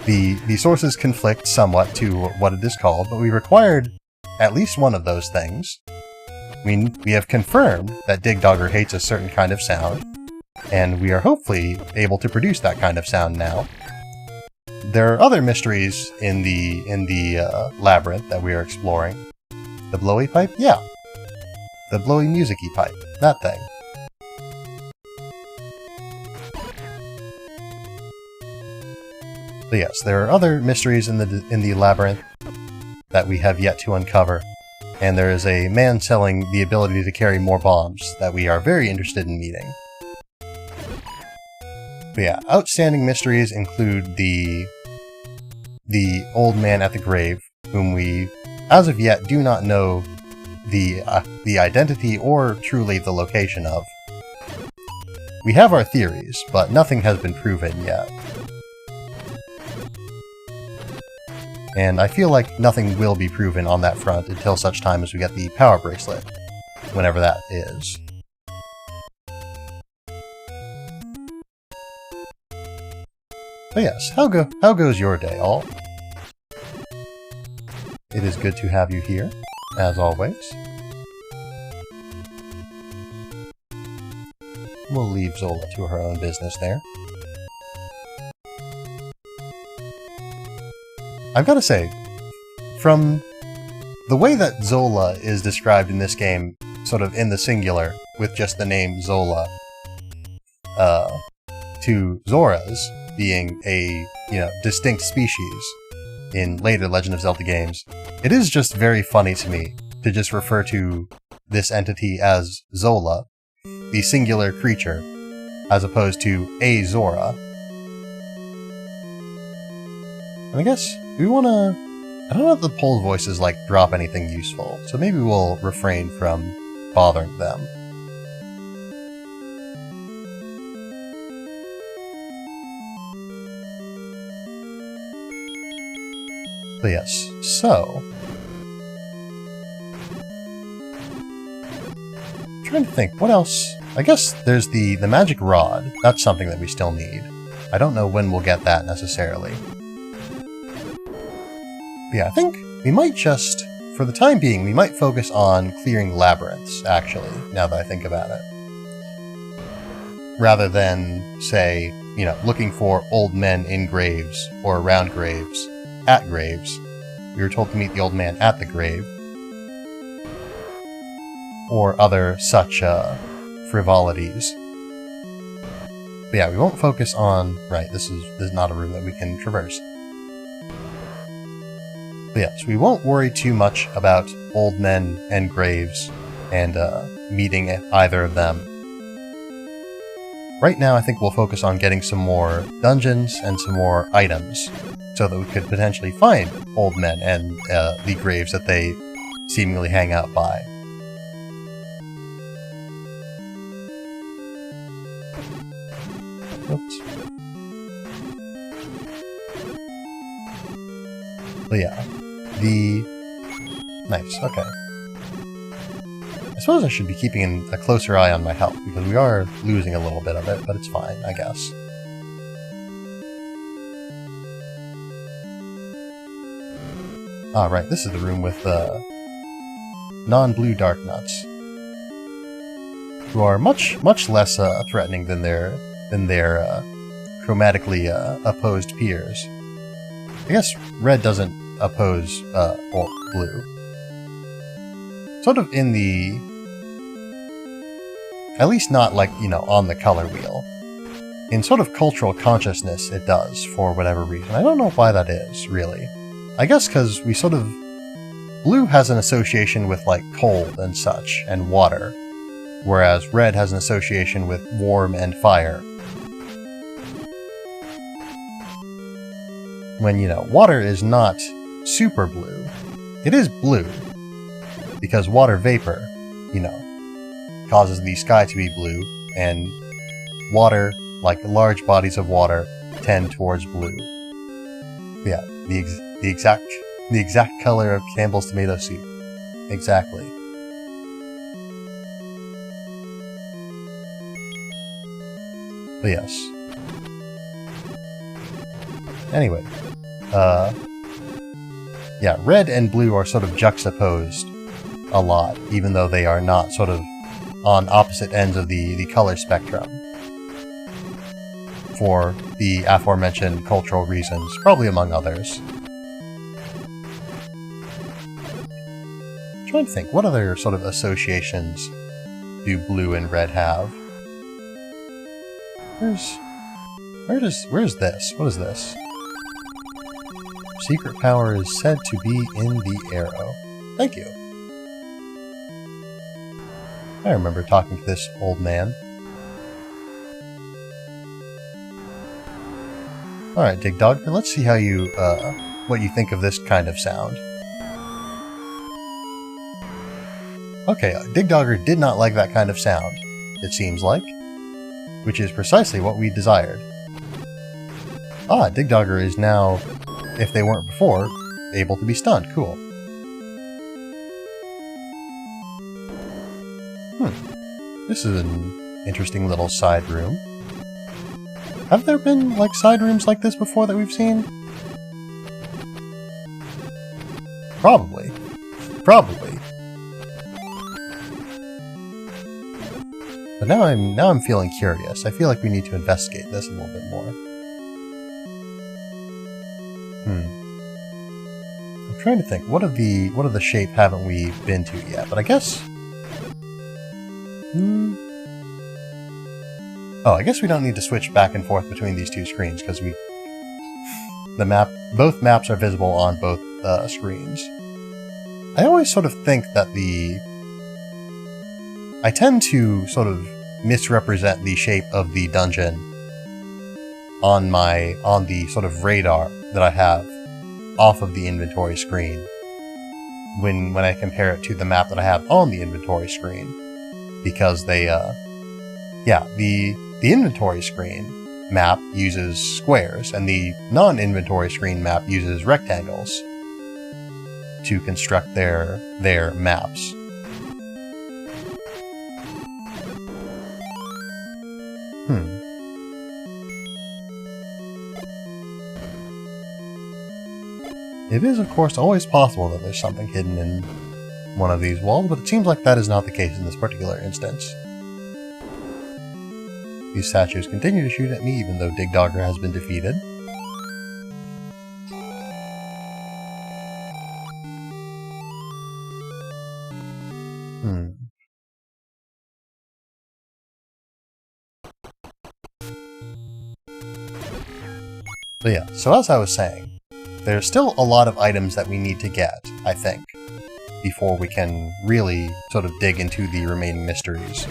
The sources conflict somewhat to what it is called, but we've acquired at least one of those things. We have confirmed that Digdogger hates a certain kind of sound, and we are hopefully able to produce that kind of sound now. There are other mysteries in the labyrinth that we are exploring. The blowy pipe? Yeah. The blowy music-y pipe. That thing. But yes, there are other mysteries in the labyrinth that we have yet to uncover, and there is a man selling the ability to carry more bombs that we are very interested in meeting. But yeah, outstanding mysteries include the old man at the grave, whom we, as of yet, do not know the identity or truly the location of. We have our theories, but nothing has been proven yet. And I feel like nothing will be proven on that front until such time as we get the power bracelet, whenever that is. But yes, how goes your day, all? It is good to have you here, as always. We'll leave Zola to her own business there. I've got to say, from the way that Zola is described in this game, sort of in the singular, with just the name Zola, to Zoras being a, you know, distinct species in later Legend of Zelda games, it is just very funny to me to just refer to this entity as Zola, the singular creature, as opposed to a Zora. And I guess we want to... I don't know if the poll voices, like, drop anything useful, so maybe we'll refrain from bothering them. But yes, so... I'm trying to think, what else? I guess there's the magic rod. That's something that we still need. I don't know when we'll get that necessarily. But yeah, I think we might just, for the time being, we might focus on clearing labyrinths, actually, now that I think about it. Rather than, say, you know, looking for old men in graves, or around graves, at graves. We were told to meet the old man at the grave. Or other such, frivolities. But yeah, we won't focus on... Right, this is not a room that we can traverse. But yeah, so we won't worry too much about old men and graves and meeting either of them. Right now, I think we'll focus on getting some more dungeons and some more items, so that we could potentially find old men and the graves that they seemingly hang out by. Oops. But yeah, Nice, okay. I suppose I should be keeping a closer eye on my health, because we are losing a little bit of it, but it's fine, I guess. Ah, right, this is the room with non-blue dark nuts, who are much less threatening than their chromatically opposed peers. I guess red doesn't oppose blue. Sort of in the... At least not like, you know, on the color wheel. In sort of cultural consciousness, it does, for whatever reason. I don't know why that is, really. I guess because we sort of... Blue has an association with, like, cold and such, and water, whereas red has an association with warm and fire. When, you know, water is not super blue. It is blue, because water vapor, you know, causes the sky to be blue, and water, like large bodies of water, tend towards blue. Yeah, the exact color of Campbell's tomato soup. Exactly. But yes. Anyway, yeah, red and blue are sort of juxtaposed a lot, even though they are not sort of on opposite ends of the color spectrum. For the aforementioned cultural reasons, probably among others. I'm trying to think, what other sort of associations do blue and red have? Where's this? What is this? Secret power is said to be in the arrow. Thank you. I remember talking to this old man. Alright, Digdogger, let's see how you, what you think of this kind of sound. Okay, Digdogger did not like that kind of sound, it seems like. Which is precisely what we desired. Ah, Digdogger is now, if they weren't before, able to be stunned. Cool. This is an interesting little side room. Have there been, like, side rooms like this before that we've seen? Probably. Probably. But now I'm feeling curious. I feel like we need to investigate this a little bit more. I'm trying to think, what of the shape haven't we been to yet? But I guess... Oh, I guess we don't need to switch back and forth between these two screens, because both maps are visible on both screens. I always sort of think that I tend to sort of misrepresent the shape of the dungeon on the sort of radar that I have off of the inventory screen when I compare it to the map that I have on the inventory screen, because the inventory screen map uses squares and the non-inventory screen map uses rectangles, to construct their maps. It is, of course, always possible that there's something hidden in one of these walls, but it seems like that is not the case in this particular instance. These statues continue to shoot at me even though Digdogger has been defeated. But yeah, so as I was saying, there's still a lot of items that we need to get, I think, before we can really sort of dig into the remaining mysteries.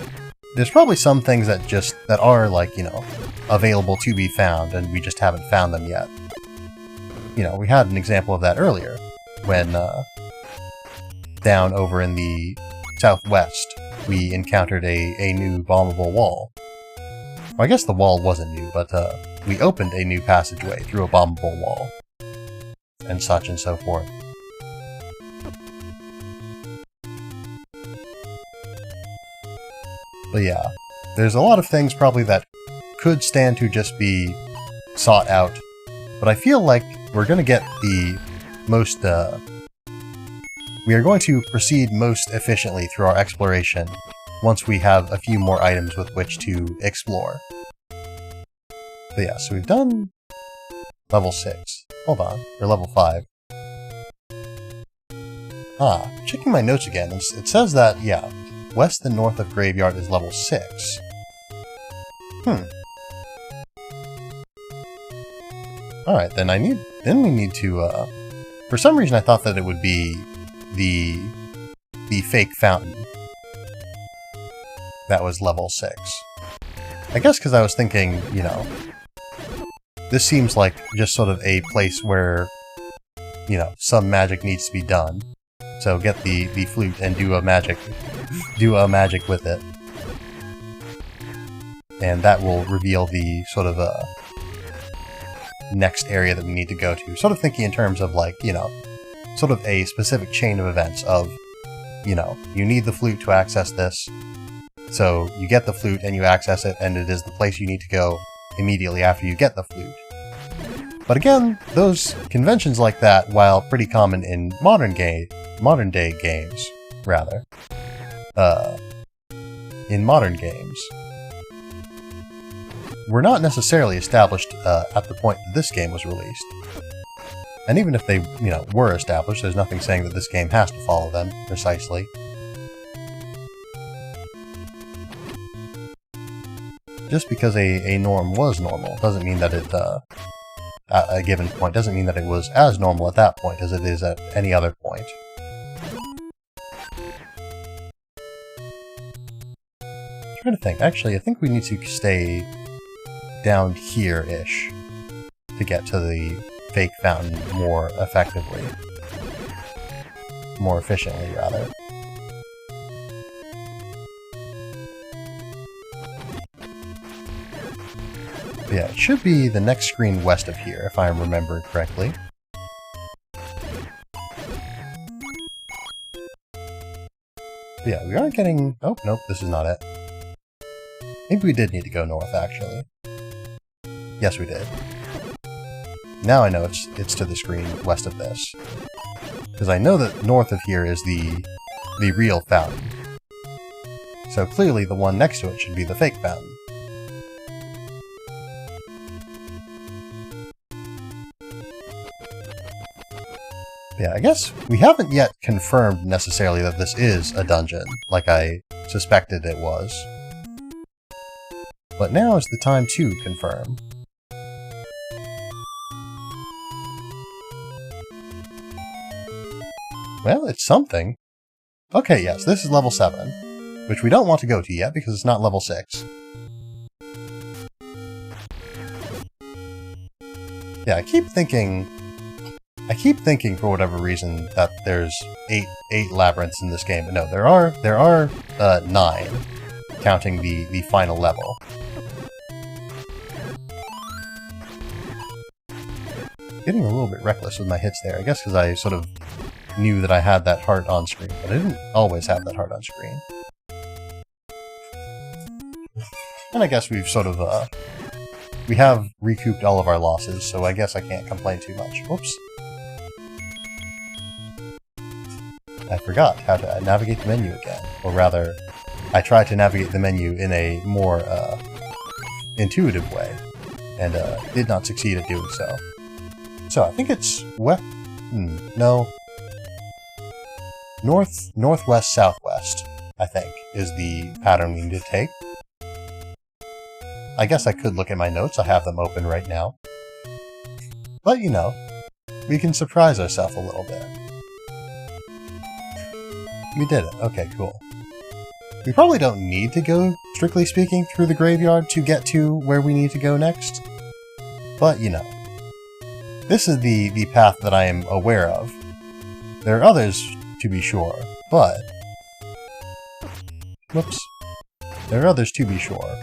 There's probably some things that are, like, you know, available to be found, and we just haven't found them yet. You know, we had an example of that earlier, when, down over in the southwest, we encountered a new bombable wall. Well, I guess the wall wasn't new, but, we opened a new passageway through a bombable wall, and such and so forth. But yeah, there's a lot of things probably that could stand to just be sought out, but I feel like we're going to get the most, we are going to proceed most efficiently through our exploration once we have a few more items with which to explore. But yeah, so we've done level 6. Hold on, or level 5. Checking my notes again, it says that, yeah, west and north of Graveyard is level 6. Alright, then we need to, for some reason I thought that it would be the fake fountain that was level 6. I guess because I was thinking, you know, this seems like just sort of a place where, you know, some magic needs to be done. So get the flute and do a magic with it. And that will reveal the sort of next area that we need to go to. Sort of thinking in terms of, like, you know, sort of a specific chain of events of, you know, you need the flute to access this. So you get the flute and you access it, and it is the place you need to go immediately after you get the flute. But again, those conventions like that, while pretty common in modern day games, rather, in modern games, were not necessarily established at the point that this game was released. And even if they, you know, were established, there's nothing saying that this game has to follow them precisely. Just because a norm was normal doesn't mean that it, at a given point, doesn't mean that it was as normal at that point as it is at any other point. I'm trying to think. Actually, I think we need to stay down here-ish to get to the fake fountain more effectively. More efficiently, rather. But yeah, it should be the next screen west of here, if I'm remembering correctly. But yeah, we aren't getting... Oh, nope, this is not it. Maybe we did need to go north, actually. Yes, we did. Now I know it's to the screen west of this. Because I know that north of here is the real fountain. So clearly the one next to it should be the fake fountain. Yeah, I guess we haven't yet confirmed necessarily that this is a dungeon, like I suspected it was. But now is the time to confirm. Well, it's something. Okay, yes, this is level 7, which we don't want to go to yet because it's not level 6. Yeah, I keep thinking for whatever reason that there's eight labyrinths in this game, but no, there are 9, counting the final level. Getting a little bit reckless with my hits there, I guess because I sort of knew that I had that heart on screen, but I didn't always have that heart on screen. And I guess we've sort of, we have recouped all of our losses, so I guess I can't complain too much. Whoops. I forgot how to navigate the menu again. Or rather, I tried to navigate the menu in a more, intuitive way, and, did not succeed at doing so. So, I think it's no. Northwest, southwest, I think, is the pattern we need to take. I guess I could look at my notes, I have them open right now. But, you know, we can surprise ourselves a little bit. We did it. Okay, cool. We probably don't need to go, strictly speaking, through the graveyard to get to where we need to go next. But, you know, this is the path that I am aware of. There are others, to be sure, but... Whoops. There are others to be sure.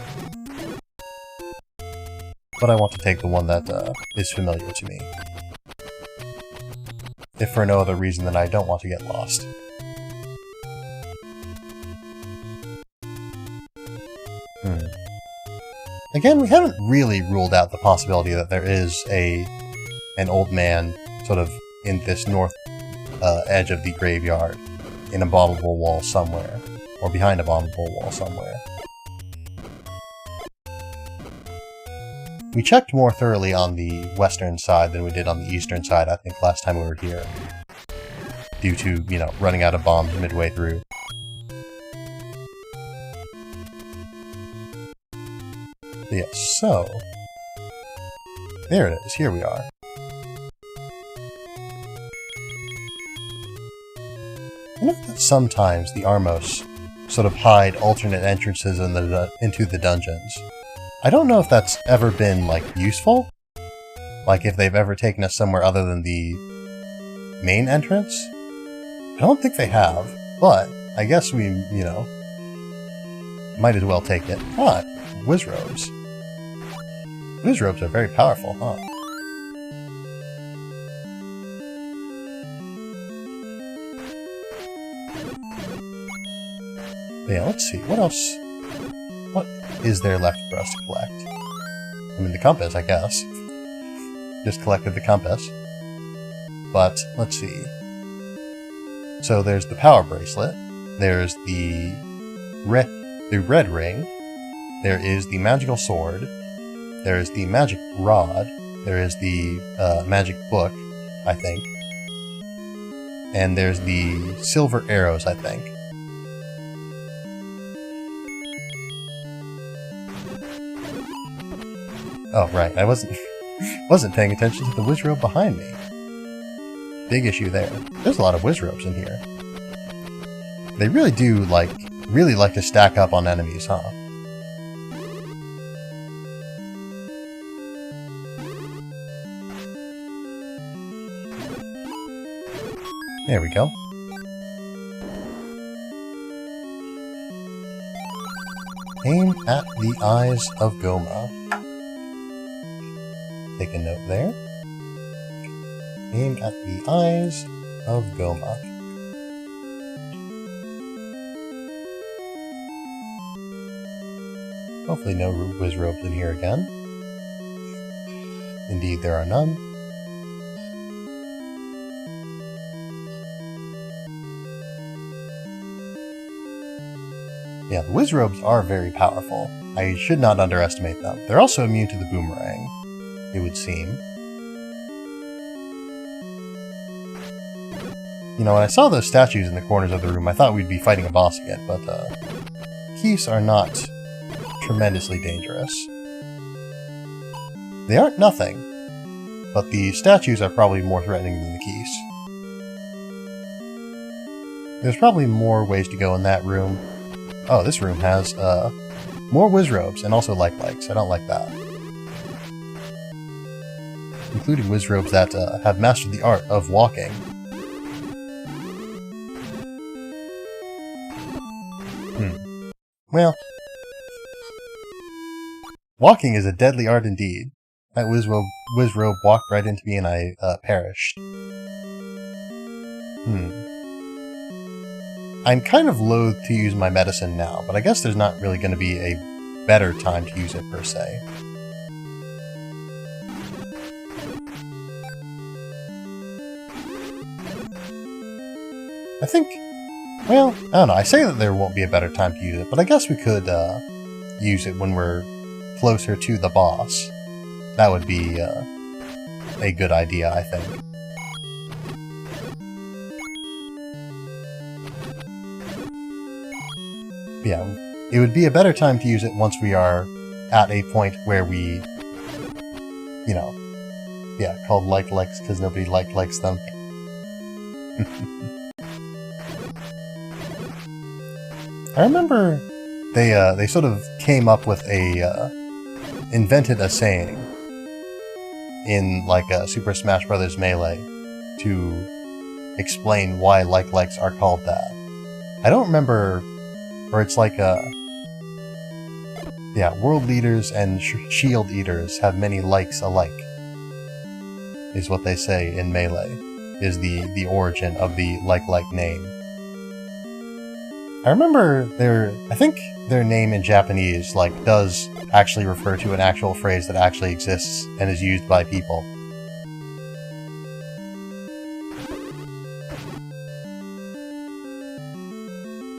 But I want to take the one that is familiar to me. If for no other reason than I don't want to get lost. Again, we haven't really ruled out the possibility that there is an old man sort of in this north edge of the graveyard, in a abominable wall somewhere, or behind a abominable wall somewhere. We checked more thoroughly on the western side than we did on the eastern side, I think, last time we were here. Due to, you know, running out of bombs midway through. Yes, so... there it is, here we are. I know that sometimes the Armos sort of hide alternate entrances into the dungeons. I don't know if that's ever been, like, useful. Like, if they've ever taken us somewhere other than the main entrance. I don't think they have, but I guess we, you know, might as well take it. Ah, Wizrobes. Wizrobes are very powerful, huh? Yeah, let's see, what else? What is there left for us to collect? I mean, the compass, I guess. Just collected the compass. But, let's see. So there's the power bracelet. There's the red ring. There is the magical sword. There is the magic rod. There is the magic book, I think. And there's the silver arrows, I think. Oh, right, I wasn't paying attention to the Wizrobe behind me. Big issue there. There's a lot of Wizrobes in here. They really do, really like to stack up on enemies, huh? There we go. Aim at the eyes of Goma. Take a note there. Aim at the eyes of Goma. Hopefully no Wizrobes in here again. Indeed, there are none. Yeah, the Wizrobes are very powerful. I should not underestimate them. They're also immune to the boomerang, it would seem. You know, when I saw those statues in the corners of the room, I thought we'd be fighting a boss again, but Keese are not tremendously dangerous. They aren't nothing, but the statues are probably more threatening than the Keese. There's probably more ways to go in that room. Oh, this room has more Wizrobes and also lifelikes. I don't like that. Including Wizrobes that have mastered the art of walking. Well, walking is a deadly art indeed. That Wizrobe walked right into me and I perished. I'm kind of loath to use my medicine now, but I guess there's not really going to be a better time to use it per se. I think, well, I don't know, I say that there won't be a better time to use it, but I guess we could use it when we're closer to the boss. That would be a good idea, I think. Yeah, it would be a better time to use it once we are at a point where we, you know, yeah, called likes because nobody likes them. I remember they sort of came up with invented a saying in like Super Smash Bros. Melee to explain why likes are called that. I don't remember. Or it's like, yeah, world leaders and shield eaters have many likes alike, is what they say in Melee, is the origin of the like name. I remember I think their name in Japanese, like, does actually refer to an actual phrase that actually exists and is used by people.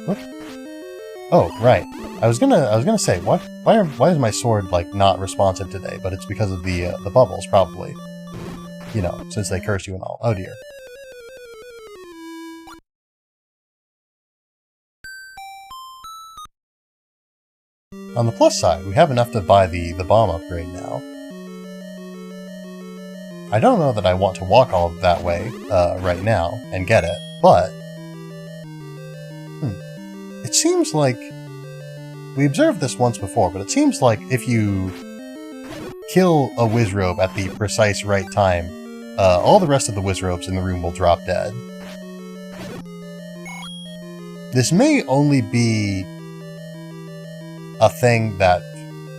What? Oh, right. I was gonna say, why is my sword, like, not responsive today? But it's because of the bubbles, probably. You know, since they curse you and all. Oh dear. On the plus side, we have enough to buy the bomb upgrade now. I don't know that I want to walk all that way right now and get it, but it seems like we observed this once before, but it seems like if you kill a Wizrobe at the precise right time, all the rest of the Wizrobes in the room will drop dead. This may only be a thing that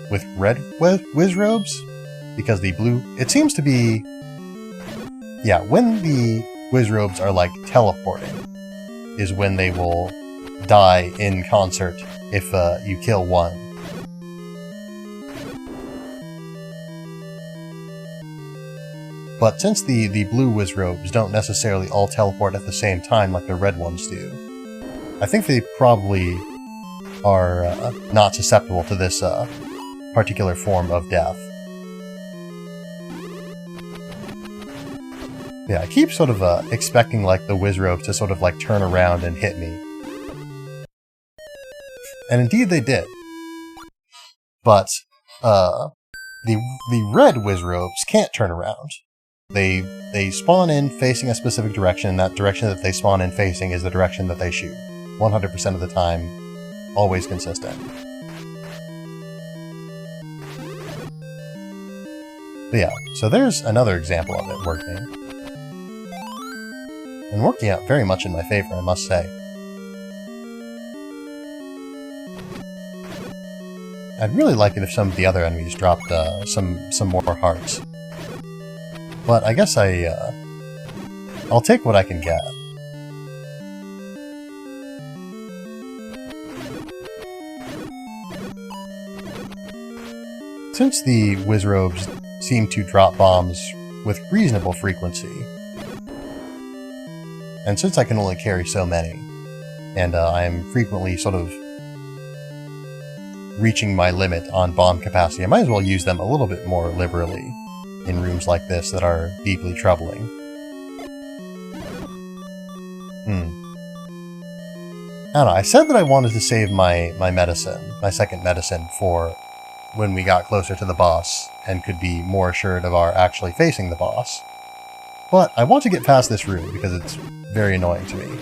with red Wizrobes, because the blue, it seems to be, yeah, when the Wizrobes are like teleporting is when they will die in concert if you kill one. But since the blue Wizrobes don't necessarily all teleport at the same time like the red ones do, I think they probably are not susceptible to this particular form of death. Yeah, I keep sort of expecting like the Wizrobes to sort of like turn around and hit me. And indeed they did. But the red Wizrobes can't turn around. They spawn in facing a specific direction, and that direction that they spawn in facing is the direction that they shoot. 100% of the time, always consistent. But yeah, so there's another example of it working. And working out very much in my favor, I must say. I'd really like it if some of the other enemies dropped some more hearts. But I guess I'll take what I can get. Since the Wizrobes seem to drop bombs with reasonable frequency, and since I can only carry so many, and I'm frequently sort of reaching my limit on bomb capacity, I might as well use them a little bit more liberally in rooms like this that are deeply troubling. I don't know, I said that I wanted to save my medicine, my second medicine, for when we got closer to the boss and could be more assured of our actually facing the boss. But I want to get past this room because it's very annoying to me.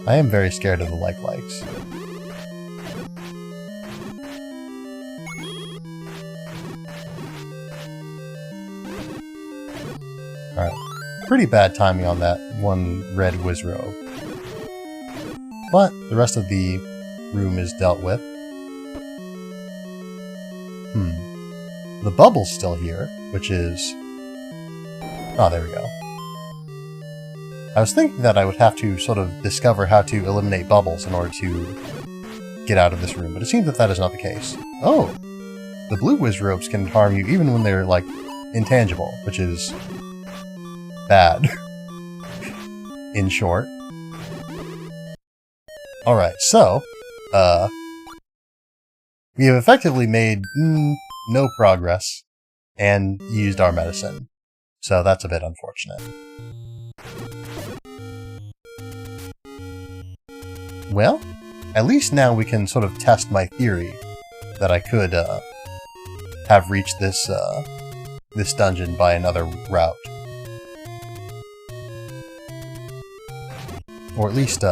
I am very scared of the likes. Alright. Pretty bad timing on that one red Wizrobe. But the rest of the room is dealt with. The bubble's still here, which is... Oh, there we go. I was thinking that I would have to sort of discover how to eliminate bubbles in order to get out of this room, but it seems that that is not the case. Oh! The blue whiz ropes can harm you even when they're, like, intangible, which is... bad. In short. Alright, so... we have effectively made no progress and used our medicine. So that's a bit unfortunate. Well, at least now we can sort of test my theory that I could have reached this this dungeon by another route. Or at least,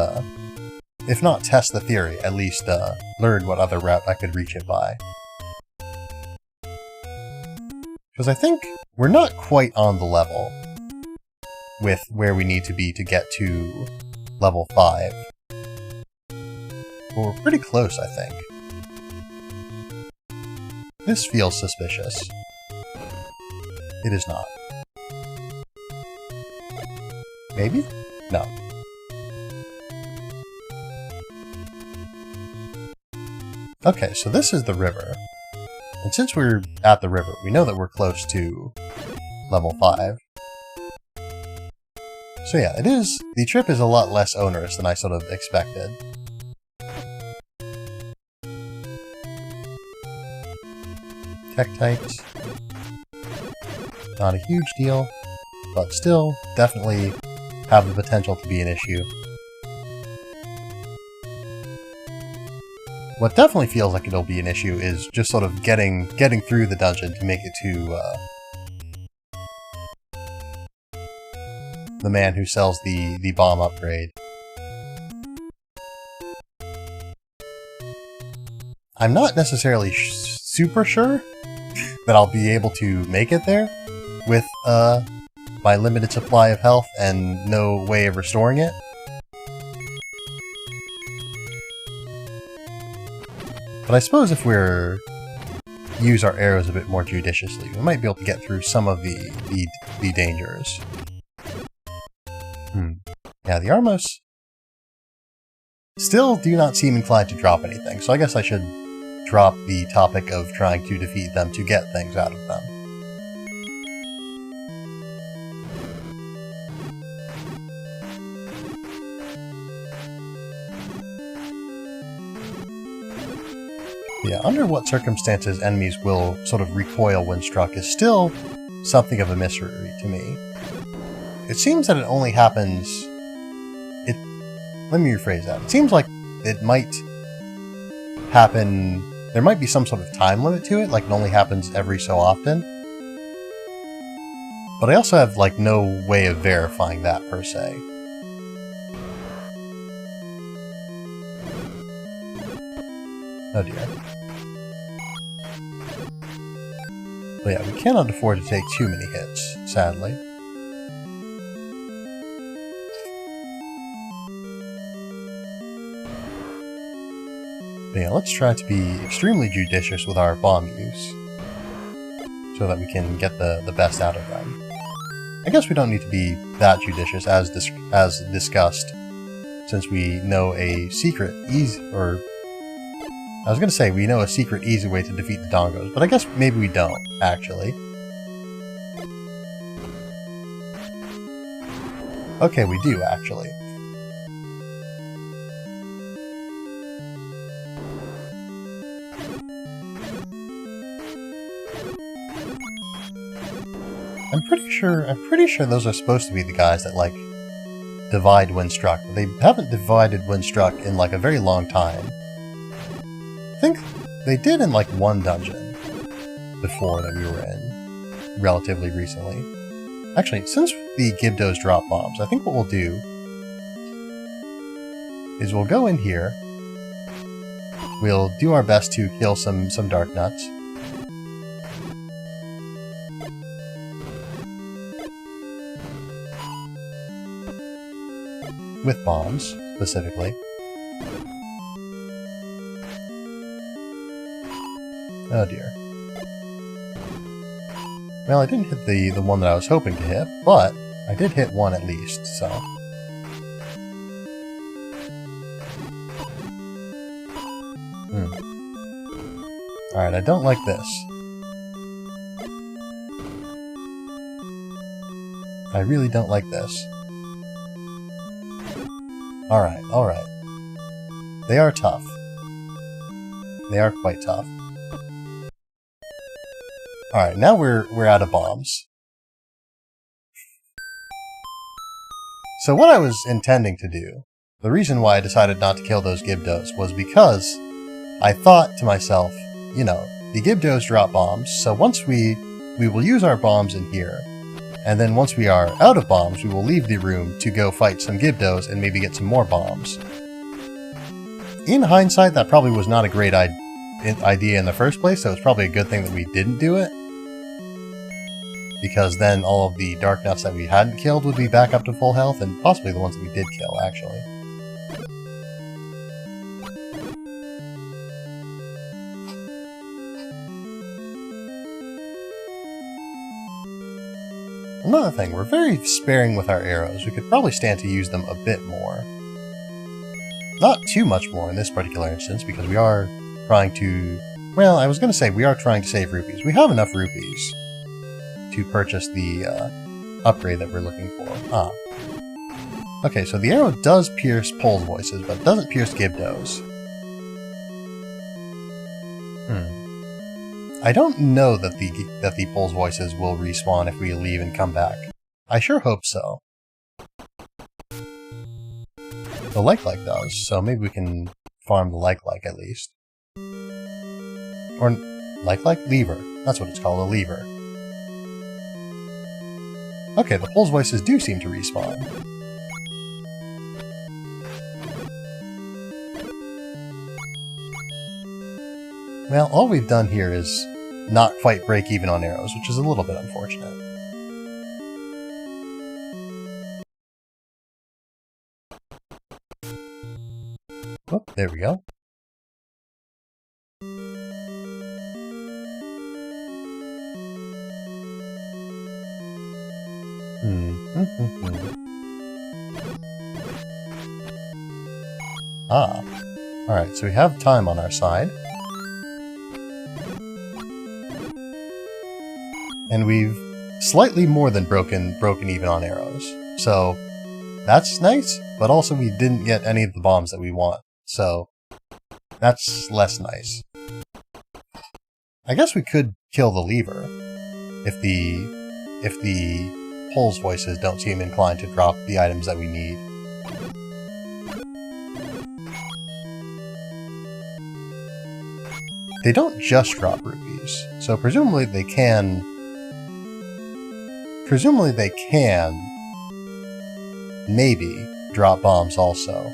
if not test the theory, at least learn what other route I could reach it by. Because I think we're not quite on the level with where we need to be to get to level 5. But we're pretty close, I think. This feels suspicious. It is not. Maybe? No. Okay, so this is the river. And since we're at the river, we know that we're close to level 5. So yeah, it is. The trip is a lot less onerous than I sort of expected. Tektite. Not a huge deal, but still definitely have the potential to be an issue. What definitely feels like it'll be an issue is just sort of getting through the dungeon to make it to the man who sells the bomb upgrade. I'm not necessarily super sure that I'll be able to make it there with my limited supply of health and no way of restoring it. But I suppose if we're use our arrows a bit more judiciously, we might be able to get through some of the dangers. Yeah, the Armos still do not seem inclined to drop anything, so I guess I should drop the topic of trying to defeat them to get things out of them. Yeah, under what circumstances enemies will sort of recoil when struck is still something of a mystery to me. It seems that it only happens... Let me rephrase that. It seems like it might happen... There might be some sort of time limit to it, like it only happens every so often. But I also have, like, no way of verifying that, per se. Oh dear. But yeah, we cannot afford to take too many hits, sadly. But yeah, let's try to be extremely judicious with our bomb use, so that we can get the best out of them. I guess we don't need to be that judicious as discussed, since we know a secret or I was gonna say we know a secret easy way to defeat the Dongos, but I guess maybe we don't, actually. Okay, we do, actually. I'm pretty sure those are supposed to be the guys that, like, divide when struck. They haven't divided when struck in, like, a very long time. I think they did in, like, one dungeon before that we were in, relatively recently. Actually, since the Gibdos drop bombs, I think what we'll do is we'll go in here, we'll do our best to kill some Dark Nuts, with bombs, specifically. Oh dear. Well, I didn't hit the one that I was hoping to hit, but I did hit one at least, so... Alright, I don't like this. I really don't like this. Alright, alright. They are tough. They are quite tough. Alright, now we're out of bombs. So what I was intending to do, the reason why I decided not to kill those Gibdos was because I thought to myself, you know, the Gibdos drop bombs, so once we will use our bombs in here, and then once we are out of bombs, we will leave the room to go fight some Gibdos and maybe get some more bombs. In hindsight, that probably was not a great idea in the first place, so it's probably a good thing that we didn't do it. Because then all of the Dark Nuts that we hadn't killed would be back up to full health, and possibly the ones that we did kill, actually. Another thing, we're very sparing with our arrows. We could probably stand to use them a bit more. Not too much more in this particular instance, because we are trying to... Well, I was going to say we are trying to save rupees. We have enough rupees to purchase the upgrade that we're looking for. Ah. Okay, so the arrow does pierce Pole's voices, but doesn't pierce Gibdo's. I don't know that the Pole's voices will respawn if we leave and come back. I sure hope so. The like does, so maybe we can farm the like at least. Or like lever. That's what it's called, a lever. Okay, the Pole's voices do seem to respawn. Well, all we've done here is not quite break even on arrows, which is a little bit unfortunate. Oh, there we go. Ah. Alright, so we have time on our side. And we've slightly more than broken even on arrows. So that's nice, but also we didn't get any of the bombs that we want. So that's less nice. I guess we could kill the lever if the Pole's voices don't seem inclined to drop the items that we need. They don't just drop rupees, so presumably they can maybe drop bombs also.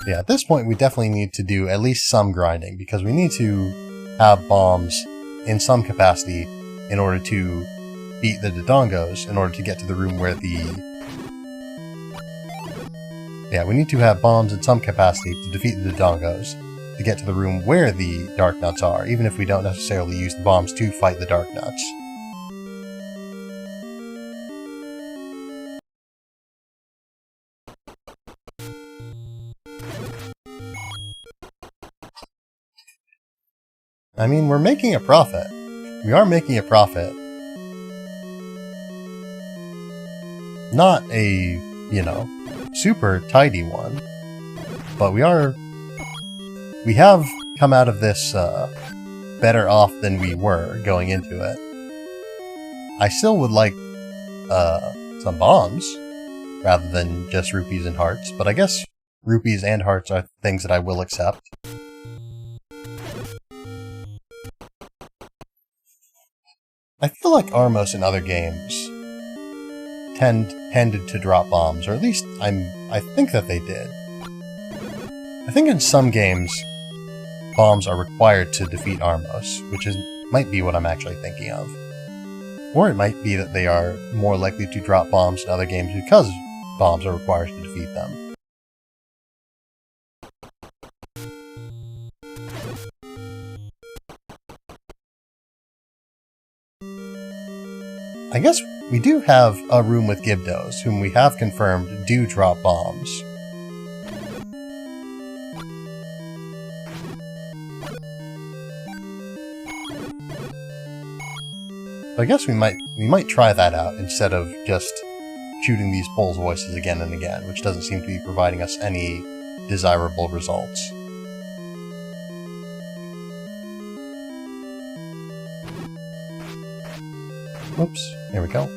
Yeah, at this point we definitely need to do at least some grinding, because we need to have bombs in some capacity in order to beat the Dodongos, in order to get to the room where the... Yeah, we need to have bombs in some capacity to defeat the Dodongos, to get to the room where the Dark Nuts are, even if we don't necessarily use the bombs to fight the Dark Nuts. I mean, we're making a profit. We are making a profit. Not a, you know, super tidy one, but we have come out of this better off than we were going into it. I still would like some bombs rather than just rupees and hearts, but I guess rupees and hearts are things that I will accept. I feel like Armos in other games tended to drop bombs, or at least I think that they did. I think in some games, bombs are required to defeat Armos, which might be what I'm actually thinking of. Or it might be that they are more likely to drop bombs in other games because bombs are required to defeat them. guess we do have a room with Gibdos, whom we have confirmed do drop bombs. I guess we might try that out instead of just shooting these Pols' voices again and again, which doesn't seem to be providing us any desirable results. Oops, here we go.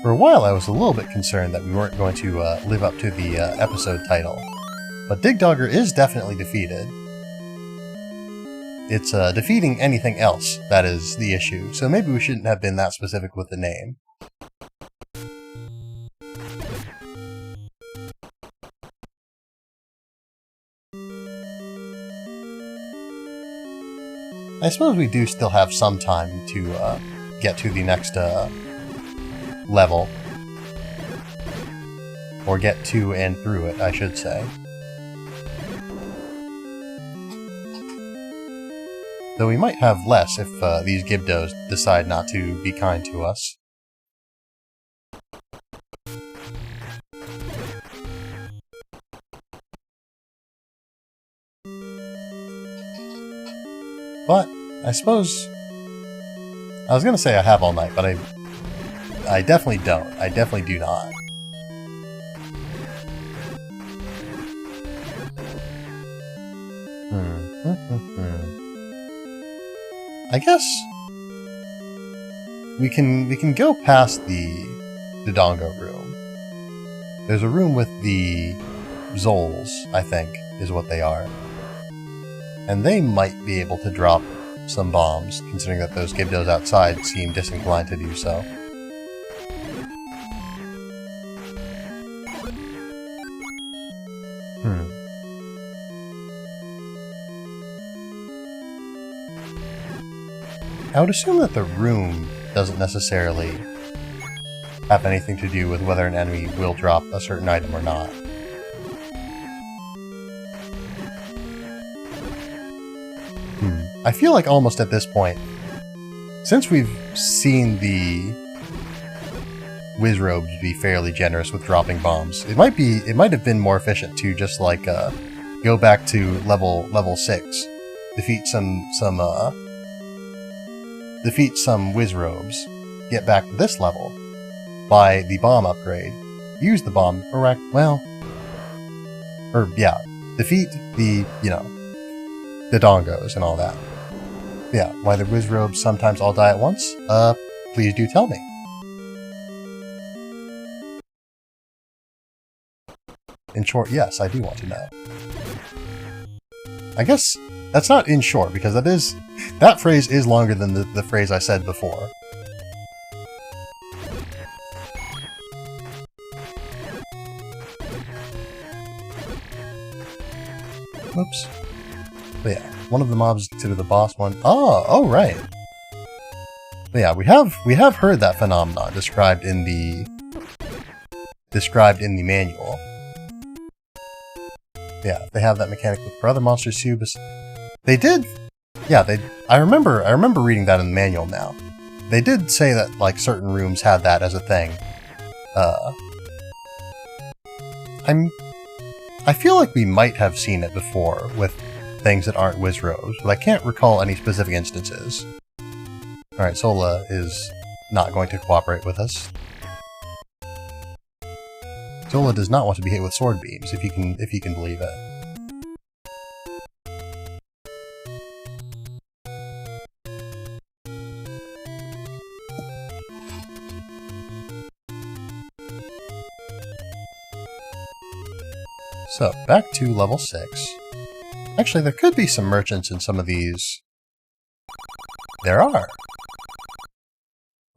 For a while I was a little bit concerned that we weren't going to live up to the episode title, but Digdogger is definitely defeated. It's defeating anything else that is the issue, so maybe we shouldn't have been that specific with the name. I suppose we do still have some time to get to the next level. Or get to and through it, I should say. Though we might have less if these Gibdos decide not to be kind to us. But, I suppose... I was gonna say I have all night, but I definitely don't. I definitely do not. I guess we can go past the Dodongo room. There's a room with the Zols, I think, is what they are. And they might be able to drop some bombs, considering that those Gibdos outside seem disinclined to do so. I would assume that the room doesn't necessarily have anything to do with whether an enemy will drop a certain item or not. I feel like almost at this point, since we've seen the Wizrobes be fairly generous with dropping bombs, it might have been more efficient to just like go back to level 6, defeat some Wizrobes, get back to this level, buy the bomb upgrade, use the bomb, defeat the, the Dongos and all that. Yeah, why the Wizrobes sometimes all die at once? Please do tell me. In short, yes, I do want to know. I guess that's not in short, because that phrase is longer than the phrase I said before. Whoops. But yeah, one of the mobs is considered the boss one. Oh, right. But yeah, we have heard that phenomenon described in the manual. Yeah, they have that mechanic with other monsters too. But they did. Yeah, I remember reading that in the manual now. They did say that like certain rooms had that as a thing. I feel like we might have seen it before with things that aren't Wizrobes, but I can't recall any specific instances. Alright, Sola is not going to cooperate with us. Sola does not want to be hit with sword beams, if you can believe it. So, back to level 6. Actually, there could be some merchants in some of these. There are.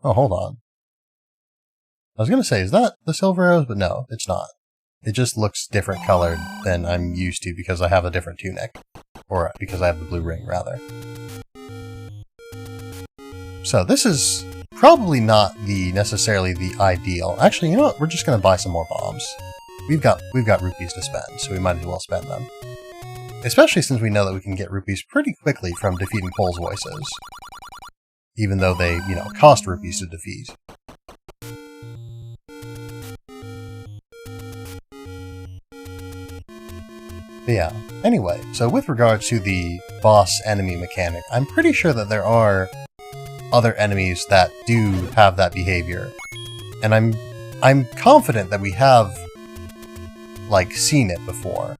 Oh, hold on. I was gonna say, is that the silver arrows? But no, it's not. It just looks different colored than I'm used to because I have a different tunic. Or because I have the blue ring, rather. So, this is probably not necessarily the ideal. Actually, you know what? We're just gonna buy some more bombs. We've got rupees to spend, so we might as well spend them. Especially since we know that we can get rupees pretty quickly from defeating Pole's voices. Even though they, cost rupees to defeat. But yeah, anyway, so with regards to the boss enemy mechanic, I'm pretty sure that there are other enemies that do have that behavior. And I'm confident that we have, seen it before.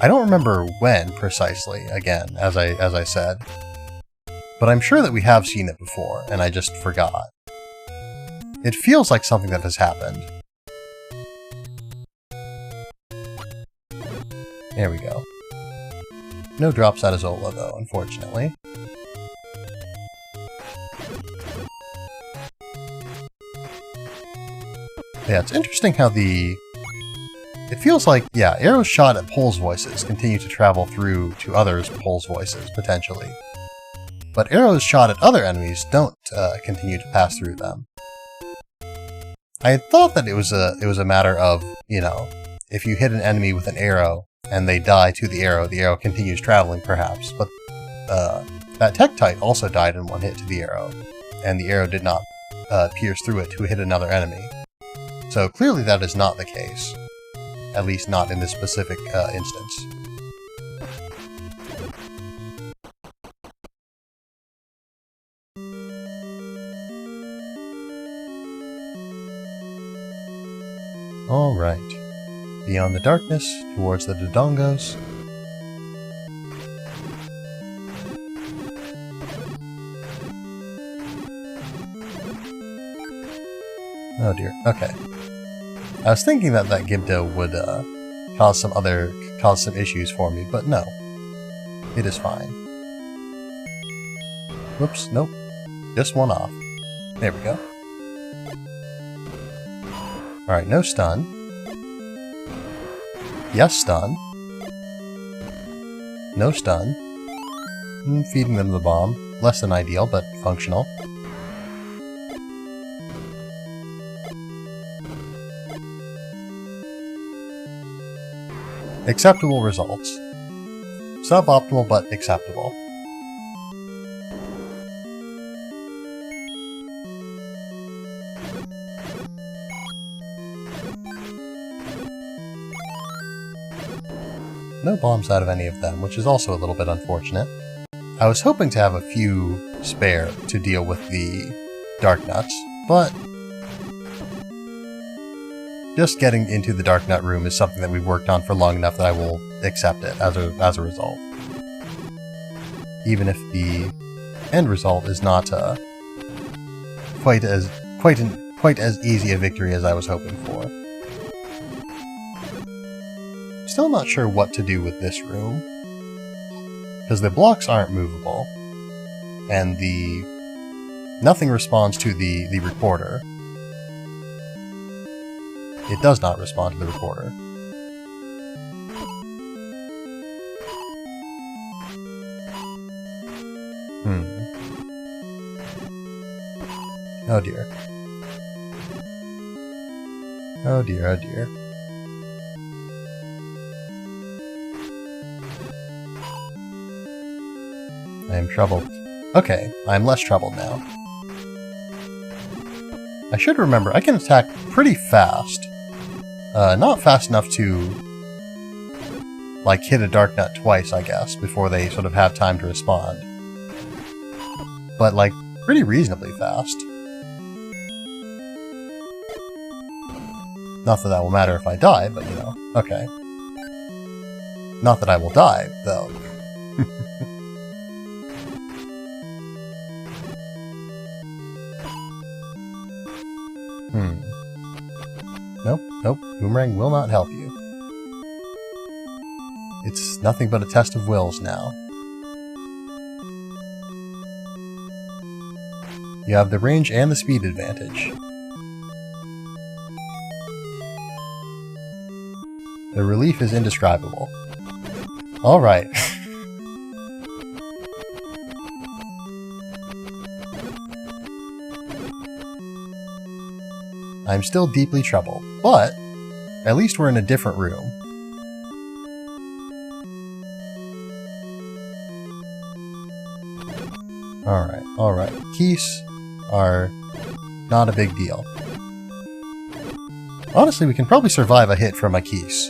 I don't remember when precisely, again, as I said. But I'm sure that we have seen it before, and I just forgot. It feels like something that has happened. There we go. No drops out of Zola, though, unfortunately. Yeah, it's interesting how it feels like, yeah, arrows shot at Pole's voices continue to travel through to others' Pole's voices, potentially. But arrows shot at other enemies don't continue to pass through them. I had thought that it was a matter of, if you hit an enemy with an arrow and they die to the arrow continues traveling, perhaps. But that Tektite also died in one hit to the arrow, and the arrow did not pierce through it to hit another enemy. So clearly that is not the case. At least not in this specific instance. Alright. Beyond the darkness, towards the Dodongos. Oh dear, okay. I was thinking that Gibdo would cause some issues for me, but no. It is fine. Whoops, nope. Just one off. There we go. Alright, no stun. Yes, stun. No stun. Feeding them the bomb. Less than ideal, but functional. Acceptable results. Suboptimal, but acceptable. No bombs out of any of them, which is also a little bit unfortunate. I was hoping to have a few spare to deal with the Dark Nuts, but just getting into the Dark Nut room is something that we've worked on for long enough that I will accept it as a result. Even if the end result is not quite as easy a victory as I was hoping for. Still not sure what to do with this room, because the blocks aren't movable, and nothing responds to the recorder. It does not respond to the recorder. Oh dear. Oh dear, oh dear. I am troubled. Okay, I am less troubled now. I should remember, I can attack pretty fast. Not fast enough to, hit a Dark Nut twice, I guess, before they sort of have time to respond. But, pretty reasonably fast. Not that will matter if I die, but, okay. Not that I will die, though. Nope, Boomerang will not help you. It's nothing but a test of wills now. You have the range and the speed advantage. The relief is indescribable. Alright. I'm still deeply troubled, but at least we're in a different room. Alright, alright. Keys are not a big deal. Honestly, we can probably survive a hit from a keys.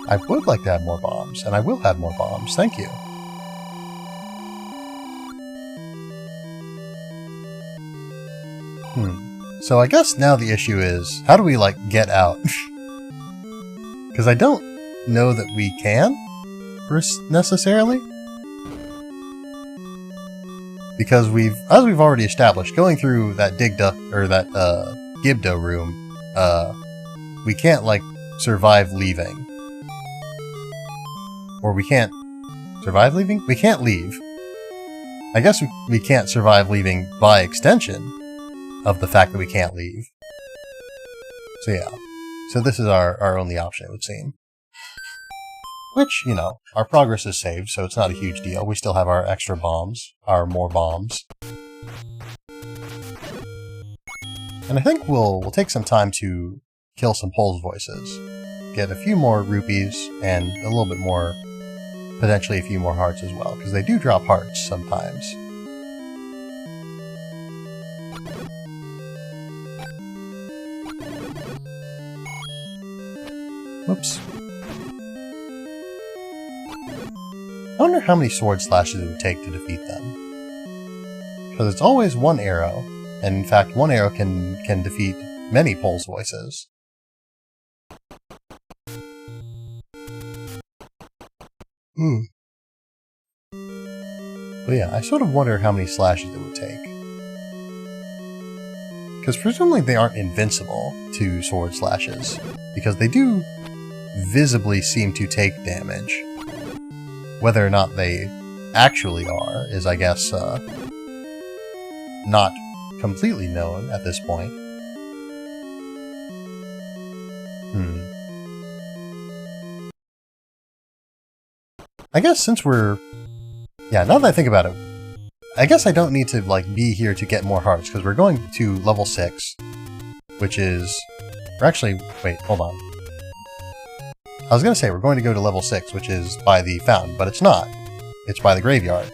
I would like to have more bombs, and I will have more bombs. Thank you. So I guess now the issue is, how do we, like, get out? Because I don't know that we can, necessarily. Because as we've already established, going through that Gibdo room, we can't, like, survive leaving. Or we can't survive leaving? We can't leave. I guess we can't survive leaving by extension of the fact that we can't leave. So yeah. So this is our only option, it would seem. Which, you know, our progress is saved, so it's not a huge deal. We still have our extra bombs, our more bombs. And I think we'll take some time to kill some Pols voices. Get a few more rupees, and a little bit more, potentially a few more hearts as well, because they do drop hearts sometimes. Whoops. I wonder how many sword slashes it would take to defeat them. Because it's always one arrow, and in fact one arrow can defeat many Pols voices. But yeah, I sort of wonder how many slashes it would take. Because presumably they aren't invincible to sword slashes, because they do visibly seem to take damage. Whether or not they actually are is, I guess, not completely known at this point. I guess since we're... Yeah, now that I think about it, I guess I don't need to, like, be here to get more hearts, because we're going to level 6, which is... We're actually... Wait, hold on. I was going to say we're going to go to level 6, which is by the fountain, but it's not. It's by the graveyard.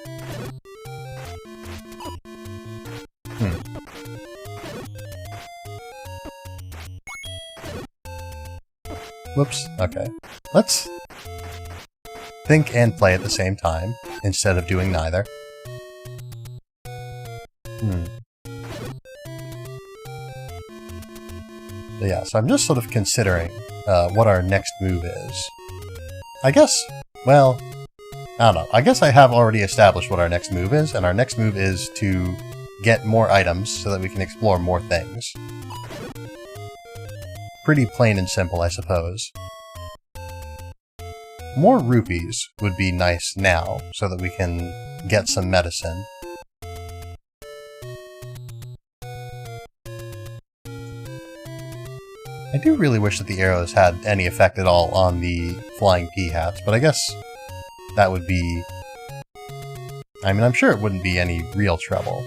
Whoops. Okay. Let's think and play at the same time, instead of doing neither. But yeah, so I'm just sort of considering what our next move is. I guess, well, I don't know. I guess I have already established what our next move is, and our next move is to get more items so that we can explore more things. Pretty plain and simple, I suppose. More rupees would be nice now, so that we can get some medicine. I do really wish that the arrows had any effect at all on the flying pea hats, but I guess that would be... I mean, I'm sure it wouldn't be any real trouble.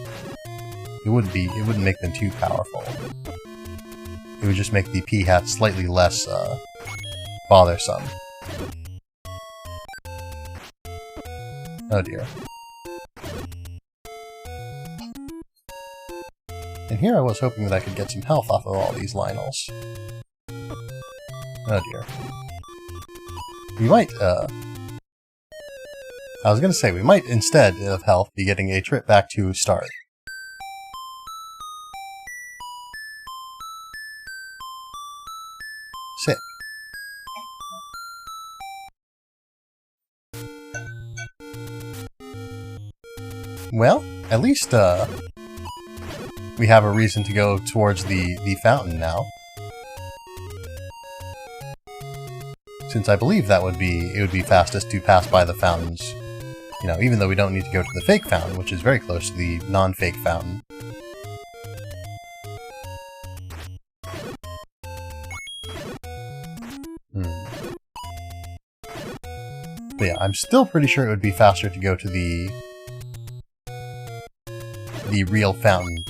It wouldn't make them too powerful. It would just make the pea hats slightly less, bothersome. Oh dear. And here I was hoping that I could get some health off of all these Lionels. Oh dear. We might, I was gonna say, we might, instead of health, be getting a trip back to start. Sick. Well, at least, we have a reason to go towards the fountain now. Since I believe it would be fastest to pass by the fountains. You know, even though we don't need to go to the fake fountain, which is very close to the non-fake fountain. But yeah, I'm still pretty sure it would be faster to go to the real fountain,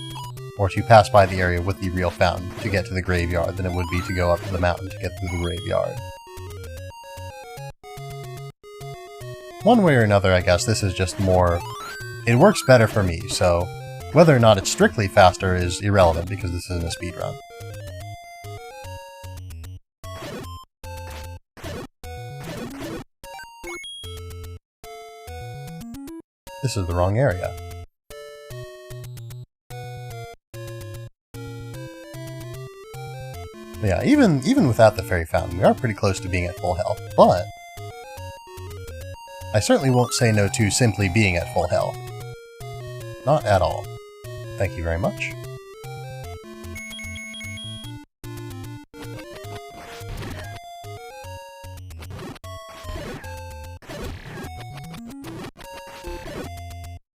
or to pass by the area with the real fountain to get to the graveyard than it would be to go up to the mountain to get to the graveyard. one way or another, I guess this is just more... It works better for me, so whether or not it's strictly faster is irrelevant because this isn't a speedrun. This is the wrong area. Yeah, even without the fairy fountain, we are pretty close to being at full health, but I certainly won't say no to simply being at full health. Not at all. Thank you very much.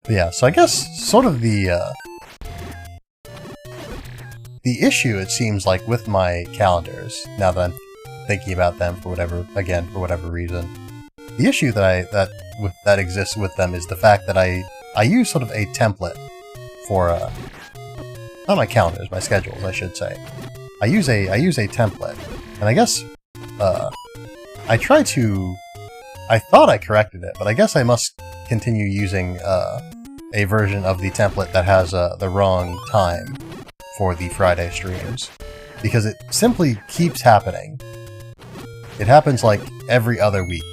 But yeah, so I guess sort of the issue, it seems like, with my calendars, now that I'm thinking about them for whatever reason, the issue that exists with them is the fact that I use sort of a template for not my calendars, my schedules, I should say. I use a template, and I guess I thought I corrected it, but I guess I must continue using a version of the template that has the wrong time for the Friday streams, because it simply keeps happening. It happens like every other week.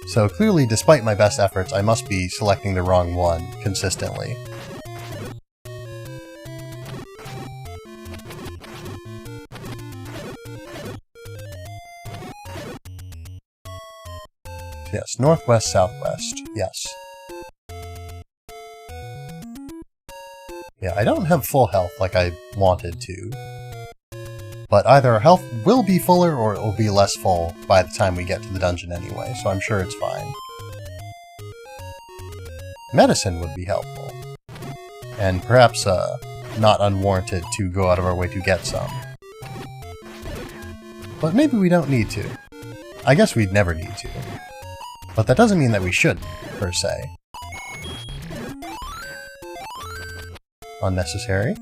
So clearly, despite my best efforts, I must be selecting the wrong one consistently. Yes, northwest, southwest. Yes. Yeah, I don't have full health like I wanted to. But either our health will be fuller or it will be less full by the time we get to the dungeon anyway, so I'm sure it's fine. Medicine would be helpful. And perhaps not unwarranted to go out of our way to get some. But maybe we don't need to. I guess we'd never need to. But that doesn't mean that we shouldn't, per se. Unnecessary.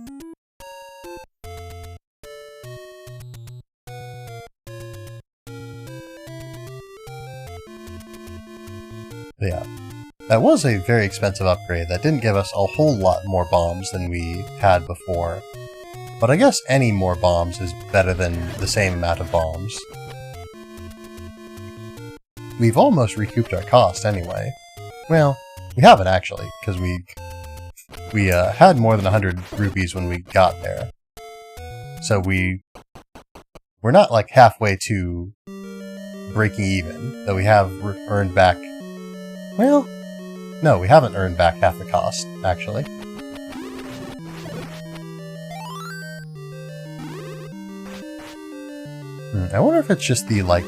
But yeah, that was a very expensive upgrade that didn't give us a whole lot more bombs than we had before. But I guess any more bombs is better than the same amount of bombs. We've almost recouped our cost anyway. Well, we haven't actually, because we had more than 100 rupees when we got there. So we're not like halfway to breaking even, though we have earned back... Well, no, we haven't earned back half the cost, actually. I wonder if it's just the, like...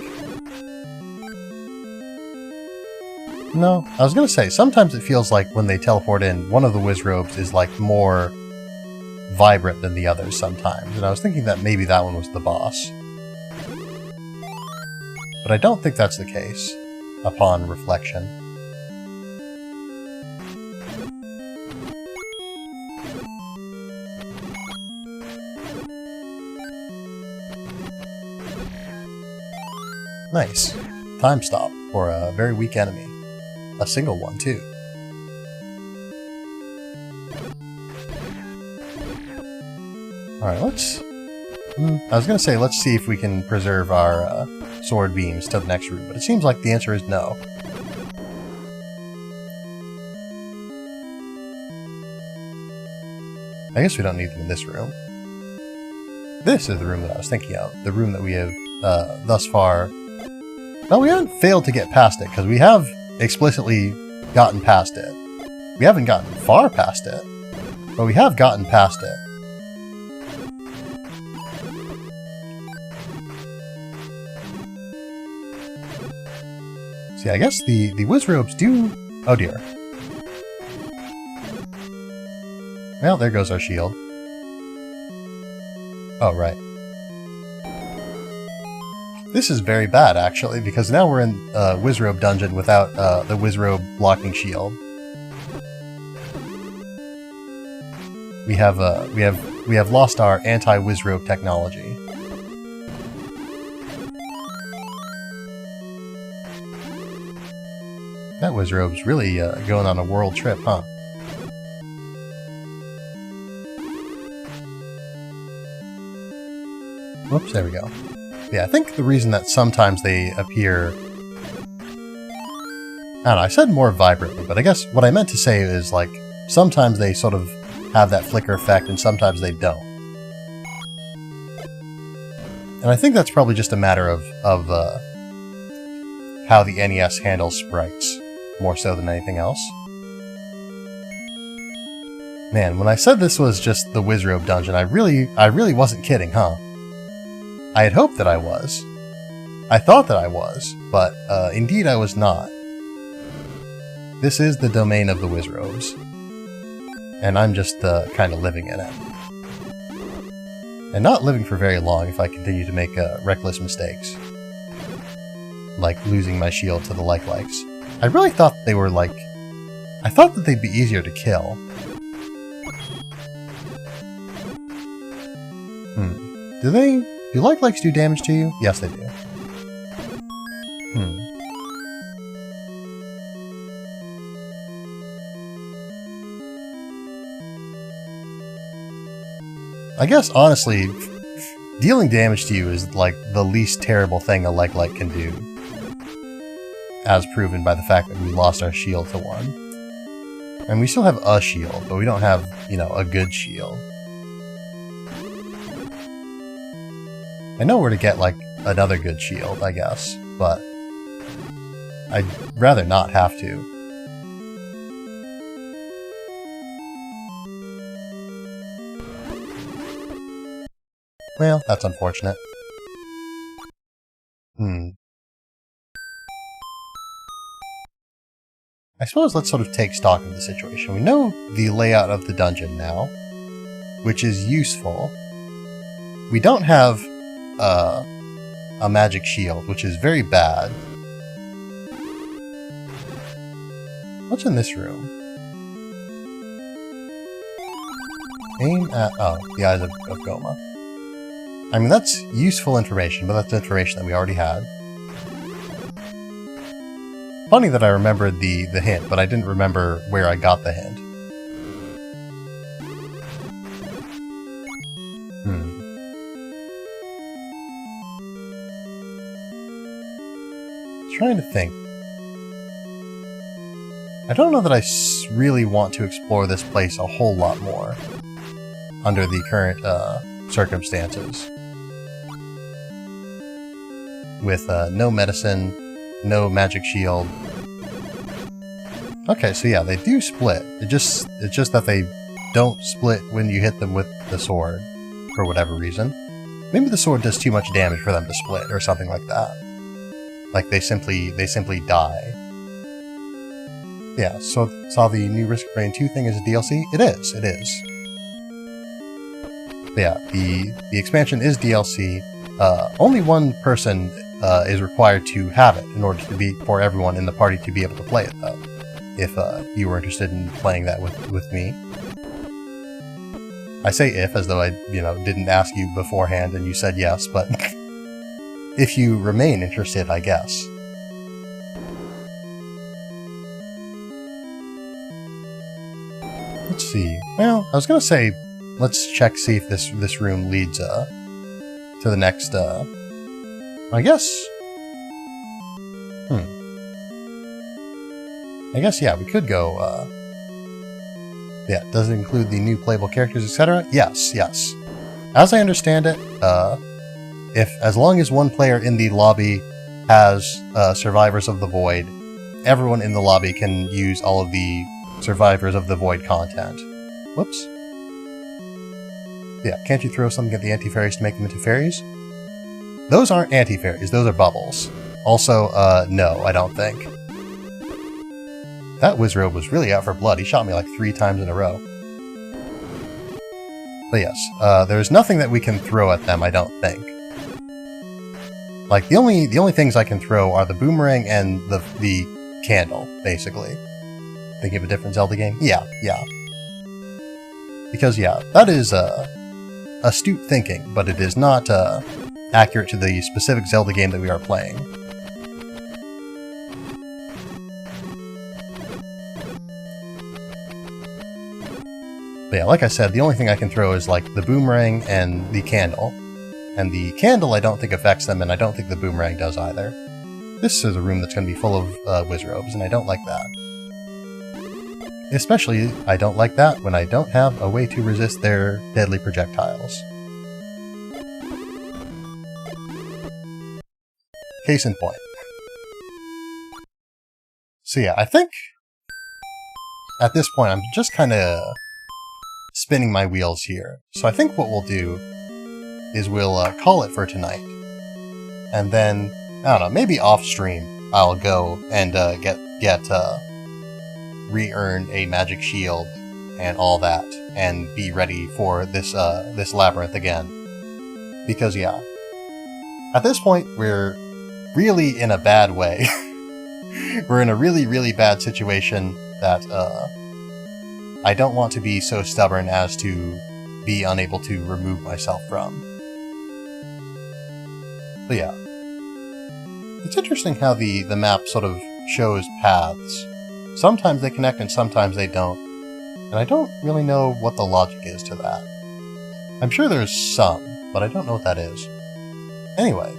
No, I was gonna say, sometimes it feels like when they teleport in, one of the Wizrobes is like more vibrant than the others sometimes, and I was thinking that maybe that one was the boss. But I don't think that's the case, upon reflection. Nice. Time stop for a very weak enemy. A single one, too. Alright, let's... I was gonna say, let's see if we can preserve our sword beams to the next room, but it seems like the answer is no. I guess we don't need them in this room. This is the room that I was thinking of. The room that we have, thus far... Well, we haven't failed to get past it, because we have explicitly gotten past it. We haven't gotten far past it, but we have gotten past it. See, I guess the Wizrobes do... Oh dear. Well, there goes our shield. Oh, right. This is very bad, actually, because now we're in a Wizrobe dungeon without the Wizrobe blocking shield. We have lost our anti-Wizrobe technology. That Wizrobe's really going on a world trip, huh? Whoops, there we go. Yeah, I think the reason that sometimes they appear... I don't know, I said more vibrantly, but I guess what I meant to say is, like, sometimes they sort of have that flicker effect and sometimes they don't. And I think that's probably just a matter of how the NES handles sprites, more so than anything else. Man, when I said this was just the Wizrobe dungeon, I really wasn't kidding, huh? I had hoped that I was. I thought that I was, but indeed I was not. This is the domain of the Wizrobes. And I'm just kind of living in it. And not living for very long if I continue to make reckless mistakes. Like losing my shield to the like-likes. I really thought they were like... I thought that they'd be easier to kill. Do like-likes do damage to you? Yes, they do. I guess, honestly, dealing damage to you is, like, the least terrible thing a like-like can do. As proven by the fact that we lost our shield to one. And we still have a shield, but we don't have, you know, a good shield. I know where to get, like, another good shield, I guess, but I'd rather not have to. Well, that's unfortunate. I suppose let's sort of take stock of the situation. We know the layout of the dungeon now, which is useful. We don't have a magic shield, which is very bad. What's in this room? Aim at... oh, the Eyes of Goma. I mean, that's useful information, but that's information that we already had. Funny that I remembered the hint, but I didn't remember where I got the hint. Trying to think. I don't know that I really want to explore this place a whole lot more under the current circumstances. With no medicine, no magic shield. Okay, so yeah, they do split. It's just that they don't split when you hit them with the sword, for whatever reason. Maybe the sword does too much damage for them to split, or something like that. Like they simply die. Yeah, so saw the new Risk of Rain 2 thing as a DLC? It is. But yeah, the expansion is DLC. Only one person is required to have it in order for everyone in the party to be able to play it, though. If you were interested in playing that with me. I say if, as though I, didn't ask you beforehand and you said yes, but if you remain interested, I guess. Let's see. Well, I was gonna say, let's see if this room leads to the next. I guess. I guess yeah, we could go. Yeah, does it include the new playable characters, etc.? Yes. As I understand it, as long as one player in the lobby has Survivors of the Void, everyone in the lobby can use all of the Survivors of the Void content. Whoops. Yeah, can't you throw something at the anti-fairies to make them into fairies? Those aren't anti-fairies, those are bubbles. Also, no, I don't think. That Wizrobe was really out for blood. He shot me like 3 times in a row. But yes, there's nothing that we can throw at them, I don't think. Like, the only things I can throw are the boomerang and the candle, basically. Thinking of a different Zelda game? Yeah. Because, yeah, that is astute thinking, but it is not accurate to the specific Zelda game that we are playing. But yeah, like I said, the only thing I can throw is like the boomerang and the candle. And the candle I don't think affects them, and I don't think the boomerang does either. This is a room that's going to be full of wizrobes, and I don't like that. Especially, I don't like that when I don't have a way to resist their deadly projectiles. Case in point. So yeah, I think at this point I'm just kind of spinning my wheels here. So I think what we'll do is we'll call it for tonight. And then, I don't know, maybe off-stream I'll go and re-earn a magic shield and all that, and be ready for this labyrinth again. Because yeah, at this point we're really in a bad way. We're in a really, really bad situation that I don't want to be so stubborn as to be unable to remove myself from. But yeah, it's interesting how the map sort of shows paths. Sometimes they connect and sometimes they don't, and I don't really know what the logic is to that. I'm sure there's some, but I don't know what that is. Anyway,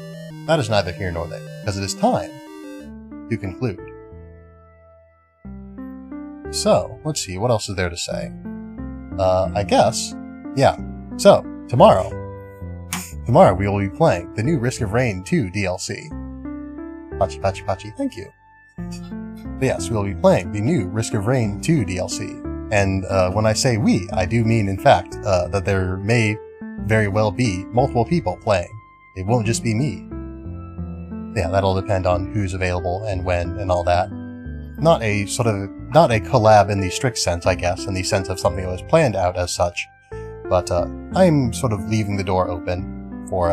that is neither here nor there, because it is time to conclude. So, let's see, what else is there to say? I guess, yeah, so, tomorrow we will be playing the new Risk of Rain 2 DLC. Pachi, pachi, pachi, thank you. But yes, we will be playing the new Risk of Rain 2 DLC. And when I say we, I do mean, in fact, that there may very well be multiple people playing. It won't just be me. Yeah, that'll depend on who's available and when and all that. Not a collab in the strict sense, I guess, in the sense of something that was planned out as such. But I'm sort of leaving the door open for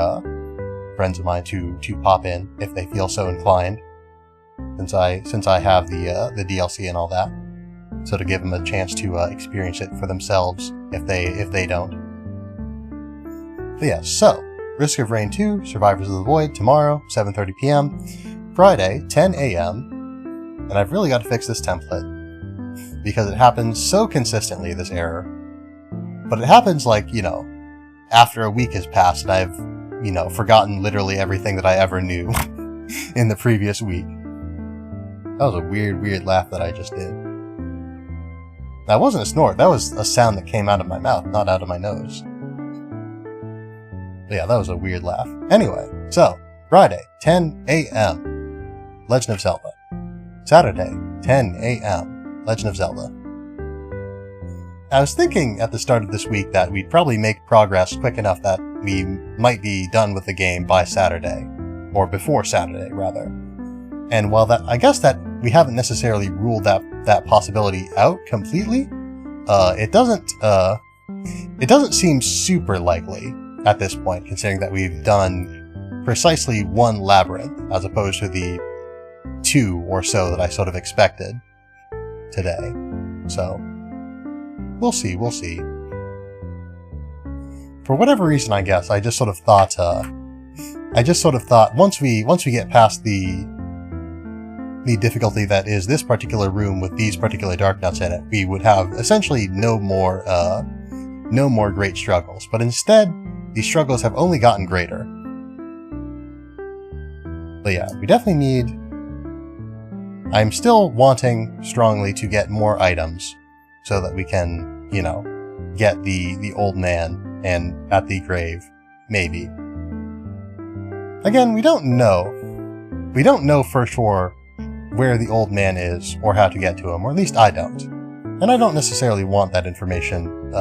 friends of mine to pop in if they feel so inclined. Since I have the DLC and all that, so to give them a chance to experience it for themselves if they don't. But yeah, so Risk of Rain 2, Survivors of the Void, tomorrow, 7:30 p.m. Friday, 10 a.m. And I've really got to fix this template because it happens so consistently, this error. But it happens like, after a week has passed and I've, forgotten literally everything that I ever knew in the previous week. That was a weird laugh that I just did. That wasn't a snort, that was a sound that came out of my mouth, not out of my nose. But yeah, that was a weird laugh. Anyway, so, Friday, 10 a.m. Legend of Zelda. Saturday, 10 a.m. Legend of Zelda. I was thinking at the start of this week that we'd probably make progress quick enough that we might be done with the game by Saturday. Or before Saturday, rather. And while I guess that we haven't necessarily ruled that possibility out completely, it doesn't seem super likely at this point, considering that we've done precisely one labyrinth, as opposed to the 2 or so that I sort of expected today. So, we'll see. For whatever reason, I guess, I just sort of thought once we get past the difficulty that is this particular room with these particular dark nuts in it, we would have essentially no more great struggles. But instead, these struggles have only gotten greater. But yeah, we definitely need... I'm still wanting strongly to get more items so that we can, get the old man and at the grave, maybe. Again, we don't know. We don't know for sure where the old man is or how to get to him, or at least I don't. And I don't necessarily want that information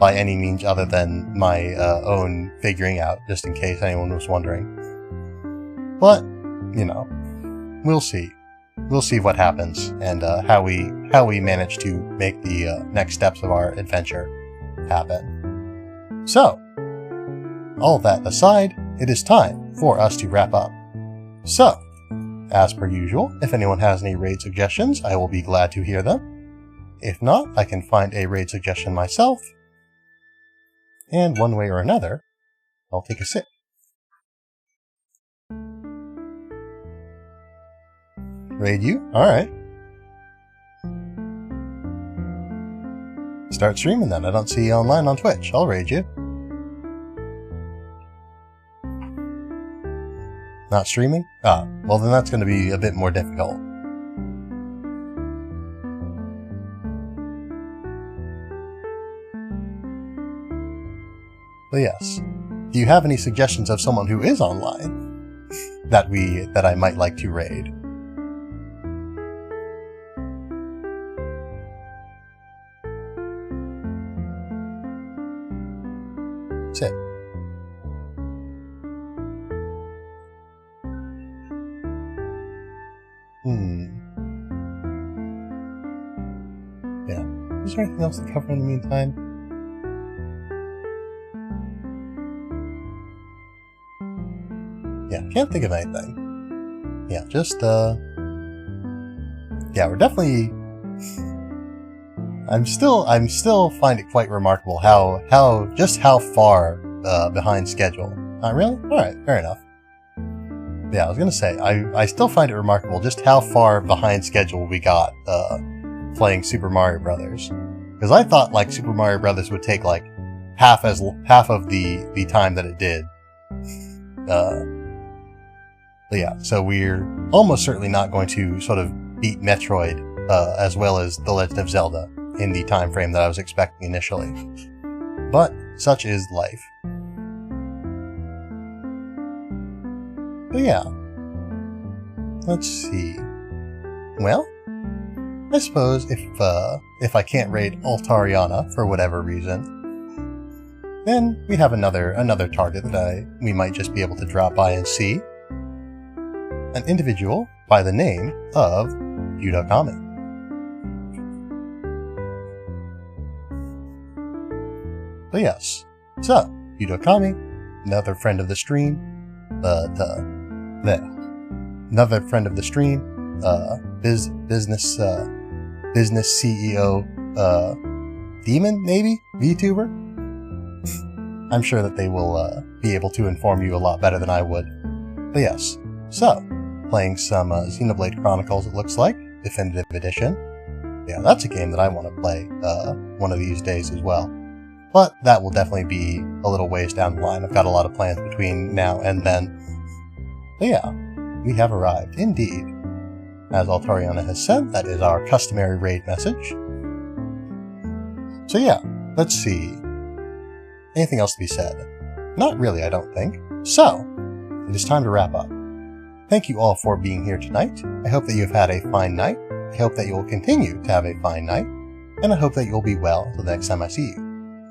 by any means other than my own figuring out, just in case anyone was wondering. But, we'll see. We'll see what happens and how we manage to make the next steps of our adventure happen. So, all that aside, it is time for us to wrap up. So, as per usual, if anyone has any raid suggestions, I will be glad to hear them. If not, I can find a raid suggestion myself. And one way or another, I'll take a sip. Raid you? Alright. Start streaming then. I don't see you online on Twitch. I'll raid you. Not streaming? Ah, well then that's going to be a bit more difficult. But yes, do you have any suggestions of someone who is online that I might like to raid? Sit. Yeah. Is there anything else to cover in the meantime? Yeah, can't think of anything. Yeah, just, yeah, we're definitely... I'm still find it quite remarkable just how far, behind schedule. Not really? Alright, fair enough. Yeah, I was gonna say, I still find it remarkable just how far behind schedule we got, playing Super Mario Brothers. Because I thought, like, Super Mario Brothers would take, like, half of the time that it did. But yeah, so we're almost certainly not going to sort of beat Metroid, as well as The Legend of Zelda in the time frame that I was expecting initially. But such is life. But yeah. Let's see. Well, I suppose if I can't raid Altariana for whatever reason, then we have another target that we might just be able to drop by and see. An individual by the name of Yudokami. But yes, so Yudokami, another friend of the stream, another friend of the stream, business CEO, demon maybe VTuber. I'm sure that they will be able to inform you a lot better than I would. But yes, so playing some Xenoblade Chronicles. It looks like Definitive Edition. Yeah, that's a game that I want to play one of these days as well. But that will definitely be a little ways down the line. I've got a lot of plans between now and then. But yeah, we have arrived, indeed. As Altariana has said, that is our customary raid message. So yeah, let's see. Anything else to be said? Not really, I don't think. So, it is time to wrap up. Thank you all for being here tonight. I hope that you have had a fine night. I hope that you will continue to have a fine night. And I hope that you'll be well until the next time I see you.